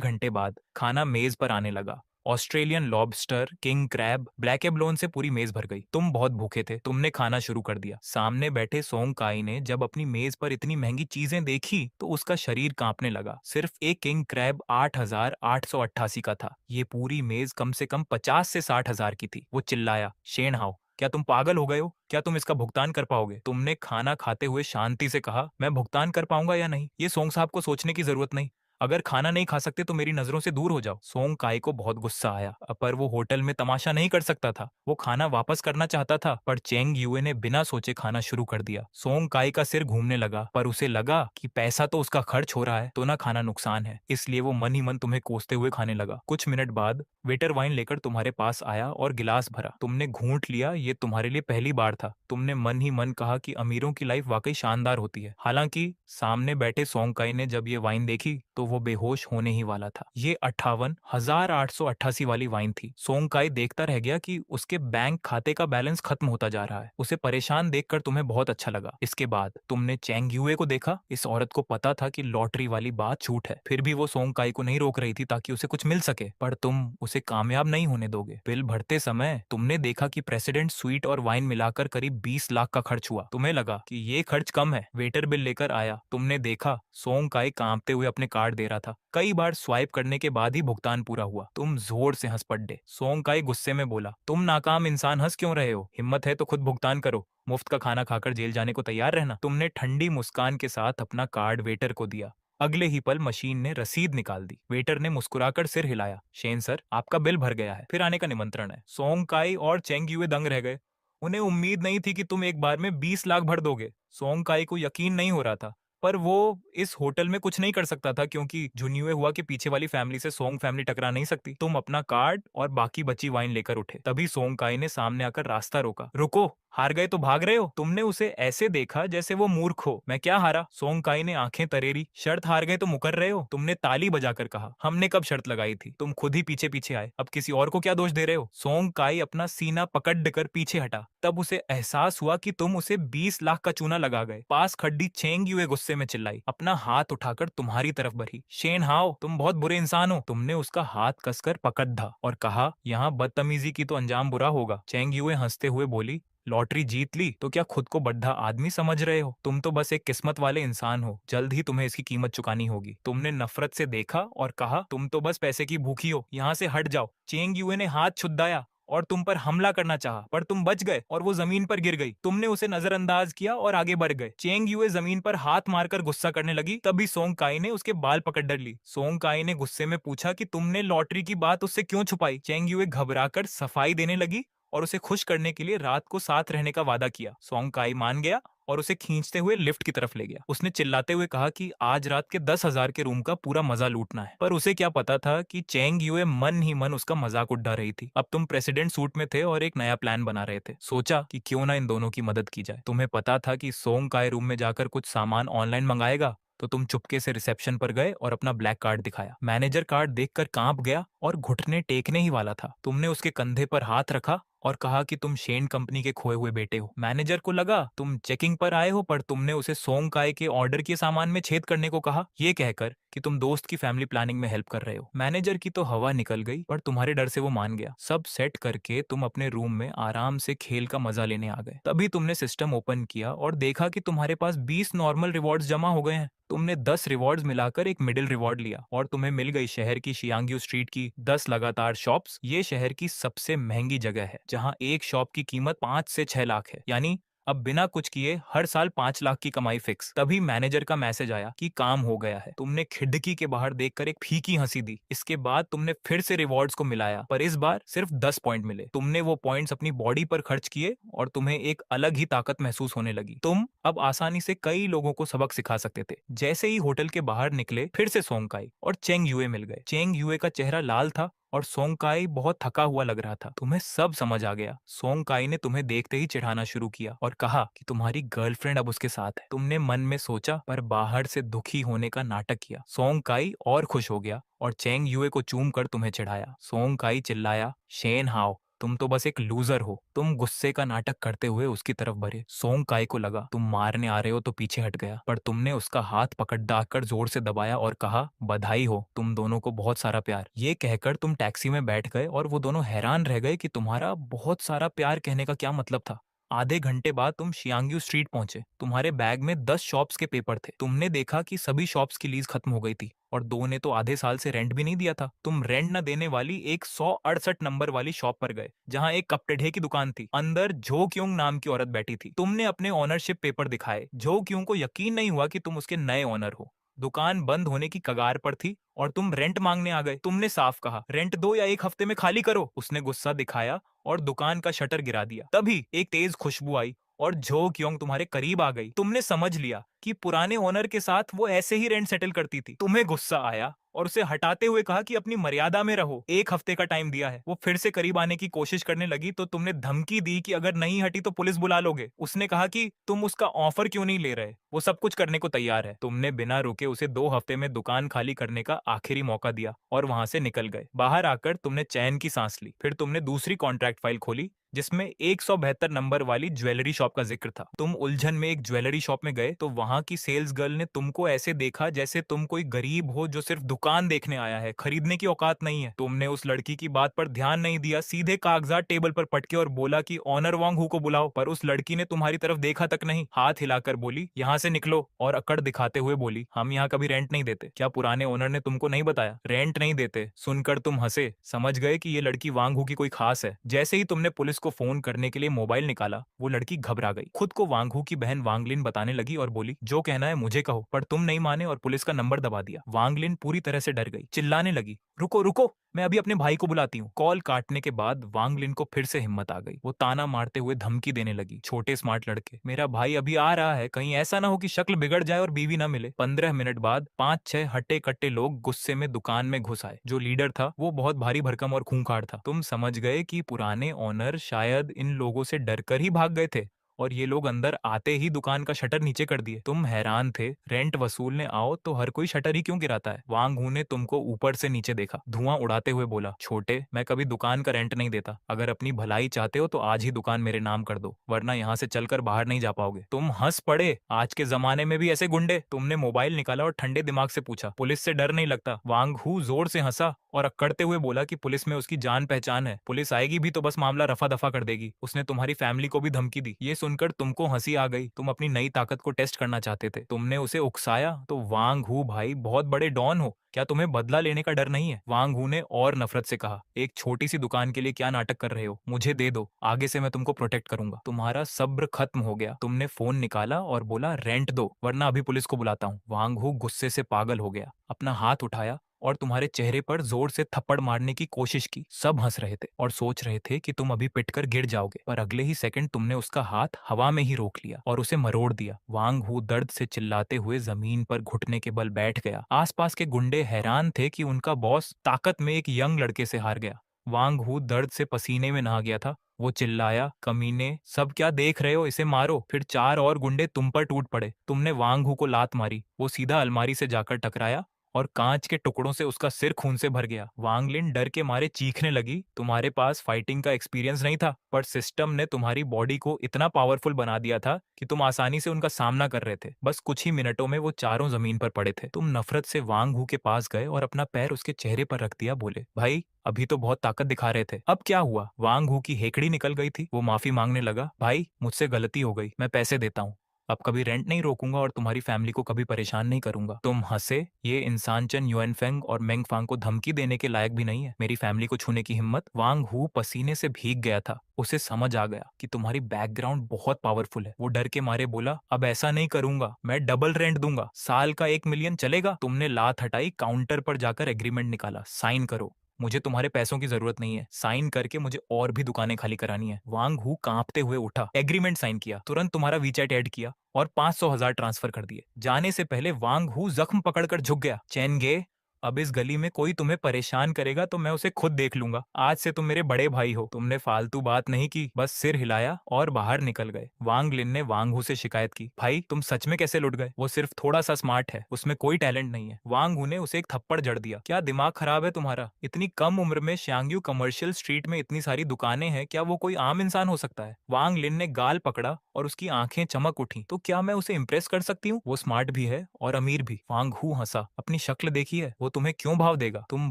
घंटे बाद खाना मेज पर आने लगा। Australian lobster, king crab, black abalone से पूरी मेज भर गई। तुम बहुत भूखे थे, तुमने खाना शुरू कर दिया। सामने बैठे सोंग काई ने जब अपनी मेज पर इतनी महंगी चीजें देखी तो उसका शरीर कांपने लगा। सिर्फ एक किंग क्रैब 8,888 का था, ये पूरी मेज कम से कम 50 से 60 हजार की थी। वो चिल्लाया, शेन हाओ क्या तुम पागल हो गए हो? क्या तुम इसका भुगतान कर पाओगे? तुमने खाना खाते हुए शांति से कहा, मैं भुगतान कर पाऊंगा या नहीं ये सोंग साहब को सोचने की जरूरत नहीं, अगर खाना नहीं खा सकते तो मेरी नजरों से दूर हो जाओ। सोंग काई को बहुत गुस्सा आया, पर वो होटल में तमाशा नहीं कर सकता था। वो खाना वापस करना चाहता था, पर चेंग युए ने बिना सोचे खाना शुरू कर दिया। सोंग काई का सिर घूमने लगा, पर उसे लगा कि पैसा तो उसका खर्च हो रहा है तो ना खाना नुकसान है, इसलिए वो मन ही मन तुम्हें कोसते हुए खाने लगा। कुछ मिनट बाद वेटर वाइन लेकर तुम्हारे पास आया और गिलास भरा। तुमने घूंट लिया, ये तुम्हारे लिए पहली बार था। तुमने मन ही मन कहा कि अमीरों की लाइफ वाकई शानदार होती है। हालांकि सामने बैठे सोंग काई ने जब ये वाइन देखी तो वो बेहोश होने ही वाला था। ये 58,888 वाली वाइन थी। सोंग काई देखता रह गया कि उसके बैंक खाते का बैलेंस खत्म होता जा रहा है। उसे परेशान देखकर तुम्हें बहुत अच्छा लगा। इसके बाद तुमने चेंग युए को देखा। इस औरत को पता था कि लॉटरी वाली बात झूठ है, फिर भी वो सोंग काई को नहीं रोक रही थी ताकि उसे कुछ मिल सके, पर तुम उसे कामयाब नहीं होने दोगे। बिल भरते समय तुमने देखा कि प्रेसिडेंट स्वीट और वाइन मिलाकर करीब 20 लाख का खर्च हुआ। तुम्हें लगा कि ये खर्च कम है। वेटर बिल लेकर आया, तुमने देखा सोंग काई कांपते हुए अपने कार्ड दे रहा था। कई बार स्वाइप करने के बाद ही भुगतान पूरा हुआ। तुम जोर से हंस पड़े। सोंग काई गुस्से में बोला, तुम नाकाम इंसान हंस क्यों रहे हो? हिम्मत है तो खुद भुगतान करो, मुफ्त का खाना खाकर जेल जाने को तैयार रहना। तुमने ठंडी मुस्कान के साथ अपना कार्ड वेटर को दिया। अगले ही पल मशीन ने रसीद निकाल दी। वेटर ने मुस्कुराकर सिर हिलाया, शेन सर आपका बिल भर गया है, फिर आने का निमंत्रण है। सोंग काई और चेंग युए दंग रह गए। उन्हें उम्मीद नहीं थी कि तुम एक बार में 20 लाख भर दोगे। सोंग काई को यकीन नहीं हो रहा था, पर वो इस होटल में कुछ नहीं कर सकता था क्योंकि जुन्युए हुआ कि पीछे वाली फैमिली से सोंग फैमिली टकरा नहीं सकती। तुम अपना कार्ड और बाकी बची वाइन लेकर उठे। तभी सोंग काई ने सामने आकर रास्ता रोका। रुको, हार गए तो भाग रहे हो? तुमने उसे ऐसे देखा जैसे वो मूर्ख हो। मैं क्या हारा? सोंग काई ने आंखें तरेरी। शर्त हार गए तो मुकर रहे हो? तुमने ताली बजाकर कहा, हमने कब शर्त लगाई थी? तुम खुद ही पीछे पीछे आए, अब किसी और को क्या दोष दे रहे हो? सोंग काई अपना सीना पकड़ कर पीछे हटा। तब उसे एहसास हुआ कि तुम उसे 20 लाख का चूना लगा गए। पास खड़ी चेंग युए गुस्से में चिल्लाई, अपना हाथ उठाकर तुम्हारी तरफ बढ़ी। शेन हाओ तुम बहुत बुरे इंसान हो। तुमने उसका हाथ कसकर पकड़ धा और कहा, यहाँ बदतमीजी की तो अंजाम बुरा होगा। चेंग युए हंसते हुए बोली, लॉटरी जीत ली तो क्या खुद को बड्ढा आदमी समझ रहे हो? तुम तो बस एक किस्मत वाले इंसान हो, जल्द ही तुम्हें इसकी कीमत चुकानी होगी। तुमने नफरत से देखा और कहा, तुम तो बस पैसे की भूखी हो, यहाँ से हट जाओ। चेंग युए ने हाथ छुड़ाया और तुम पर हमला करना चाहा, पर तुम बच गए और वो जमीन पर गिर गई। तुमने उसे नजरअंदाज किया और आगे बढ़ गए। चेंग युए जमीन पर हाथ मारकर गुस्सा करने लगी, तभी सोंग काई ने उसके बाल पकड़ डर ली। सोंग काई ने गुस्से में पूछा कि तुमने लॉटरी की बात उससे क्यों छुपाई? चेंग युए घबराकर सफाई देने लगी और उसे खुश करने के लिए रात को साथ रहने का वादा किया। सोंग काई मान गया और उसे खींचते हुए लिफ्ट की तरफ ले गया। उसने चिल्लाते हुए कहा कि आज रात के 10,000 के रूम का पूरा मजा लूटना है, पर उसे क्या पता था कि चेंग युए मन ही मन उसका मजाक उड़ा रही थी। अब तुम प्रेसिडेंट सूट में थे और एक नया प्लान बना रहे थे। सोचा कि क्यों ना इन दोनों की मदद की जाए। तुम्हें पता था कि सोंग काई रूम में जाकर कुछ सामान ऑनलाइन मंगाएगा, तो तुम चुपके से रिसेप्शन पर गए और अपना ब्लैक कार्ड दिखाया। मैनेजर कार्ड देखकर कांप गया और घुटने टेकने ही वाला था। तुमने उसके कंधे पर हाथ रखा और कहा कि तुम शेन कंपनी के खोए हुए बेटे हो। मैनेजर को लगा तुम चेकिंग पर आए हो, पर तुमने उसे सोंग काय के ऑर्डर के सामान में छेद करने को कहा, ये कहकर कि तुम दोस्त की फैमिली प्लानिंग में हेल्प कर रहे हो। मैनेजर की तो हवा निकल गई, पर तुम्हारे डर से वो मान गया। सब सेट करके तुम अपने रूम में आराम से खेल का मजा लेने आ गए। तभी तुमने सिस्टम ओपन किया और देखा कि तुम्हारे पास 20 नॉर्मल रिवॉर्ड्स जमा हो गए हैं। तुमने 10 रिवॉर्ड्स मिलाकर एक मिडिल रिवॉर्ड लिया और तुम्हें मिल गई शहर की शियांग्यू स्ट्रीट की 10 लगातार शॉप्स। ये शहर की सबसे महंगी जगह है जहां एक शॉप की कीमत 5 से 6 लाख है। यानी अब बिना कुछ किए हर साल 5 लाख की कमाई फिक्स। तभी मैनेजर का मैसेज आया कि काम हो गया है। तुमने खिड़की के बाहर देखकर एक फीकी हंसी दी। इसके बाद तुमने फिर से रिवॉर्ड्स को मिलाया, पर इस बार सिर्फ 10 पॉइंट मिले। तुमने वो पॉइंट्स अपनी बॉडी पर खर्च किए और तुम्हें एक अलग ही ताकत महसूस होने लगी। तुम अब आसानी से कई लोगों को सबक सिखा सकते थे। जैसे ही होटल के बाहर निकले, फिर से सोंगकाई और चेंग युए मिल गए। चेंग युए का चेहरा लाल था और सोंगकाई बहुत थका हुआ लग रहा था। तुम्हें सब समझ आ गया। सोंगकाई ने तुम्हें देखते ही चिढ़ाना शुरू किया और कहा कि तुम्हारी गर्लफ्रेंड अब उसके साथ है। तुमने मन में सोचा पर बाहर से दुखी होने का नाटक किया। सोंगकाई और खुश हो गया और चेंग युए को चूम कर तुम्हें चिढ़ाया। सोंगकाई चिल्लाया, शेन हाओ, तुम तो बस एक लूजर हो। तुम गुस्से का नाटक करते हुए उसकी तरफ बढ़े। सोंगकाई को लगा तुम मारने आ रहे हो तो पीछे हट गया, पर तुमने उसका हाथ पकड़ डाकर जोर से दबाया और कहा, बधाई हो, तुम दोनों को बहुत सारा प्यार। ये कहकर तुम टैक्सी में बैठ गए और वो दोनों हैरान रह गए कि तुम्हारा बहुत सारा प्यार कहने का क्या मतलब था। आधे घंटे बाद तुम शियांग्यू स्ट्रीट पहुंचे। तुम्हारे बैग में 10 शॉप्स के पेपर थे। तुमने देखा कि सभी शॉप्स की लीज खत्म हो गई थी और दो ने तो आधे साल से रेंट भी नहीं दिया था। तुम रेंट न देने वाली एक 168 नंबर वाली शॉप पर गए, जहां एक कपड़े की दुकान थी। अंदर झो क्योंग नाम की औरत बैठी थी। तुमने अपने ओनरशिप पेपर दिखाए। झो क्योंग को यकीन नहीं हुआ कि तुम उसके नए ओनर हो। दुकान बंद होने की कगार पर थी और तुम रेंट मांगने आ गए। तुमने साफ कहा, रेंट दो या एक हफ्ते में खाली करो। उसने गुस्सा दिखाया और दुकान का शटर गिरा दिया। तभी एक तेज खुशबू आई और झो क्योंग तुम्हारे करीब आ गई। तुमने समझ लिया कि पुराने ओनर के साथ वो ऐसे ही रेंट सेटल करती थी। तुम्हें गुस्सा आया और उसे हटाते हुए कहा कि अपनी मर्यादा में रहो, एक हफ्ते का टाइम दिया है। वो फिर से करीब आने की कोशिश करने लगी तो तुमने धमकी दी कि अगर नहीं हटी तो पुलिस बुला लोगे। उसने कहा कि तुम उसका ऑफर क्यों नहीं ले रहे, वो सब कुछ करने को तैयार है। तुमने बिना रुके उसे 2 हफ्ते में दुकान खाली करने का आखिरी मौका दिया और वहां से निकल गए। बाहर आकर तुमने चैन की सांस ली। फिर तुमने दूसरी कॉन्ट्रैक्ट फाइल खोली जिसमें 172 नंबर वाली ज्वेलरी शॉप का जिक्र था। तुम उलझन में एक ज्वेलरी शॉप में गए तो वहां की सेल्स गर्ल ने तुमको ऐसे देखा जैसे तुम कोई गरीब हो जो सिर्फ दुकान देखने आया है, खरीदने की औकात नहीं है। तुमने उस लड़की की बात पर ध्यान नहीं दिया, सीधे कागजात टेबल पर पटके और बोला कि ऑनर वांग हु को बुलाओ। पर उस लड़की ने तुम्हारी तरफ देखा तक नहीं, हाथ हिलाकर बोली, यहाँ से निकलो, और अकड़ दिखाते हुए बोली, हम यहाँ कभी रेंट नहीं देते। क्या पुराने ओनर ने तुमको नहीं बताया? रेंट नहीं देते सुनकर तुम हंसे, समझ गए कि ये लड़की वांग हु की कोई खास है। जैसे ही तुमने पुलिस को फोन करने के लिए मोबाइल निकाला, वो लड़की घबरा गई। खुद को वांग हु की बहन वांगलिन बताने लगी और बोली, जो कहना है मुझे कहो। पर तुम नहीं माने और पुलिस का नंबर दबा दिया। वांगलिन पूरी तरह से डर गई, चिल्लाने लगी, रुको रुको, मैं अभी अपने भाई को बुलाती हूँ। कॉल काटने के बाद वांगलिन को फिर से हिम्मत आ गई। वो ताना मारते हुए धमकी देने लगी, छोटे स्मार्ट लड़के, मेरा भाई अभी आ रहा है, कहीं ऐसा ना हो कि शक्ल बिगड़ जाए और बीवी ना मिले। 15 मिनट बाद 5-6 हट्टे कट्टे लोग गुस्से में दुकान में घुस आए। जो लीडर था वो बहुत भारी भरकम और खूंखार था। तुम समझ गए कि पुराने ओनर शायद इन लोगों से डरकर ही भाग गए थे और ये लोग अंदर आते ही दुकान का शटर नीचे कर दिए। तुम हैरान थे, रेंट वसूलने आओ तो हर कोई शटर ही क्यों गिराता है। वांग हू ने तुमको ऊपर से नीचे देखा, धुआं उड़ाते हुए बोला, छोटे, मैं कभी दुकान का रेंट नहीं देता। अगर अपनी भलाई चाहते हो तो आज ही दुकान मेरे नाम कर दो, वरना यहाँ से चलकर बाहर नहीं जा पाओगे। तुम हंस पड़े, आज के जमाने में भी ऐसे गुंडे। तुमने मोबाइल निकाला और ठंडे दिमाग से पूछा, पुलिस से डर नहीं लगता? वांग हू जोर से हंसा और अक्कड़ते हुए बोला कि पुलिस में उसकी जान पहचान है, पुलिस आएगी भी तो बस मामला रफा दफा कर देगी। उसने तुम्हारी फैमिली को भी धमकी दी। ये सुनकर तुमको हंसी आ गई। तुम अपनी नई ताकत को टेस्ट करना चाहते थे। तुमने उसे उकसाया, तो वांग हू भाई बहुत बड़े डॉन हो, क्या तुम्हें बदला लेने का डर नहीं है? वांग हू ने और नफरत से कहा, एक छोटी सी दुकान के लिए क्या नाटक कर रहे हो? मुझे दे दो, आगे से मैं तुमको प्रोटेक्ट करूंगा। तुम्हारा सब्र खत्म हो गया। तुमने फोन निकाला और बोला, रेंट दो वरना अभी पुलिस को बुलाता हूँ। वांग हू गुस्से से पागल हो गया, अपना हाथ उठाया और तुम्हारे चेहरे पर जोर से थप्पड़ मारने की कोशिश की। सब हंस रहे थे और सोच रहे थे कि तुम अभी पिटकर गिर जाओगे, पर अगले ही सेकंड तुमने उसका हाथ हवा में ही रोक लिया और उसे मरोड़ दिया। वांग हू दर्द से चिल्लाते हुए जमीन पर घुटने के बल बैठ गया। आसपास के गुंडे हैरान थे कि उनका बॉस ताकत में एक यंग लड़के से हार गया। वांग हू दर्द से पसीने में नहा गया था। वो चिल्लाया, कमीने, सब क्या देख रहे हो, इसे मारो। फिर 4 और गुंडे तुम पर टूट पड़े। तुमने वांग हू को लात मारी, वो सीधा अलमारी से जाकर टकराया और कांच के टुकड़ों से उसका सिर खून से भर गया। वांगलिन डर के मारे चीखने लगी। तुम्हारे पास फाइटिंग का एक्सपीरियंस नहीं था, पर सिस्टम ने तुम्हारी बॉडी को इतना पावरफुल बना दिया था कि तुम आसानी से उनका सामना कर रहे थे। बस कुछ ही मिनटों में वो चारों जमीन पर पड़े थे। तुम नफरत से वांग हू के पास गए और अपना पैर उसके चेहरे पर रख दिया। बोले, भाई अभी तो बहुत ताकत दिखा रहे थे, अब क्या हुआ? वांग हू की हेकड़ी निकल गई थी। वो माफी मांगने लगा, भाई मुझसे गलती हो गई, मैं पैसे देता हूँ। अब कभी रेंट नहीं रोकूंगा और तुम्हारी फैमिली को कभी परेशान नहीं करूंगा। तुम हंसे। ये इंसान चन युएनफेंग और मेंगफांग को धमकी देने के लायक भी नहीं है। मेरी फैमिली को छूने की हिम्मत। वांग हु पसीने से भीग गया था। उसे समझ आ गया कि तुम्हारी बैकग्राउंड बहुत पावरफुल है। वो डर के मारे बोला, अब ऐसा नहीं करूंगा, मैं डबल रेंट दूंगा, साल का 1 मिलियन चलेगा। तुमने लात हटाई, काउंटर पर जाकर एग्रीमेंट निकाला, साइन करो। मुझे तुम्हारे पैसों की जरूरत नहीं है, साइन करके मुझे और भी दुकानें खाली करानी है। वांग हु कांपते हुए उठा, एग्रीमेंट साइन किया, तुरंत तुम्हारा वीचैट ऐड किया और 500,000 ट्रांसफर कर दिए। जाने से पहले वांग हु जख्म पकड़कर झुक गया। चैनगे, अब इस गली में कोई तुम्हें परेशान करेगा तो मैं उसे खुद देख लूंगा। आज से तुम मेरे बड़े भाई हो। तुमने फालतू बात नहीं की, बस सिर हिलाया और बाहर निकल गए। वांग लिन ने वांग हु से शिकायत की, भाई तुम सच में कैसे लुट गए? वो सिर्फ थोड़ा सा स्मार्ट है, उसमें कोई टैलेंट नहीं है। वांग हु ने उसे एक थप्पड़ जड़ दिया। क्या दिमाग खराब है तुम्हारा? इतनी कम उम्र में श्यांगयू कमर्शियल स्ट्रीट में इतनी सारी दुकानें हैं, क्या वो कोई आम इंसान हो सकता है? वांग लिन ने गाल पकड़ा और उसकी आंखें चमक उठी। तो क्या मैं उसे इंप्रेस कर सकती हूँ? वो स्मार्ट भी है और अमीर भी। वांग हु हंसा, अपनी शक्ल देखी है, वो तुम्हें क्यों भाव देगा? तुम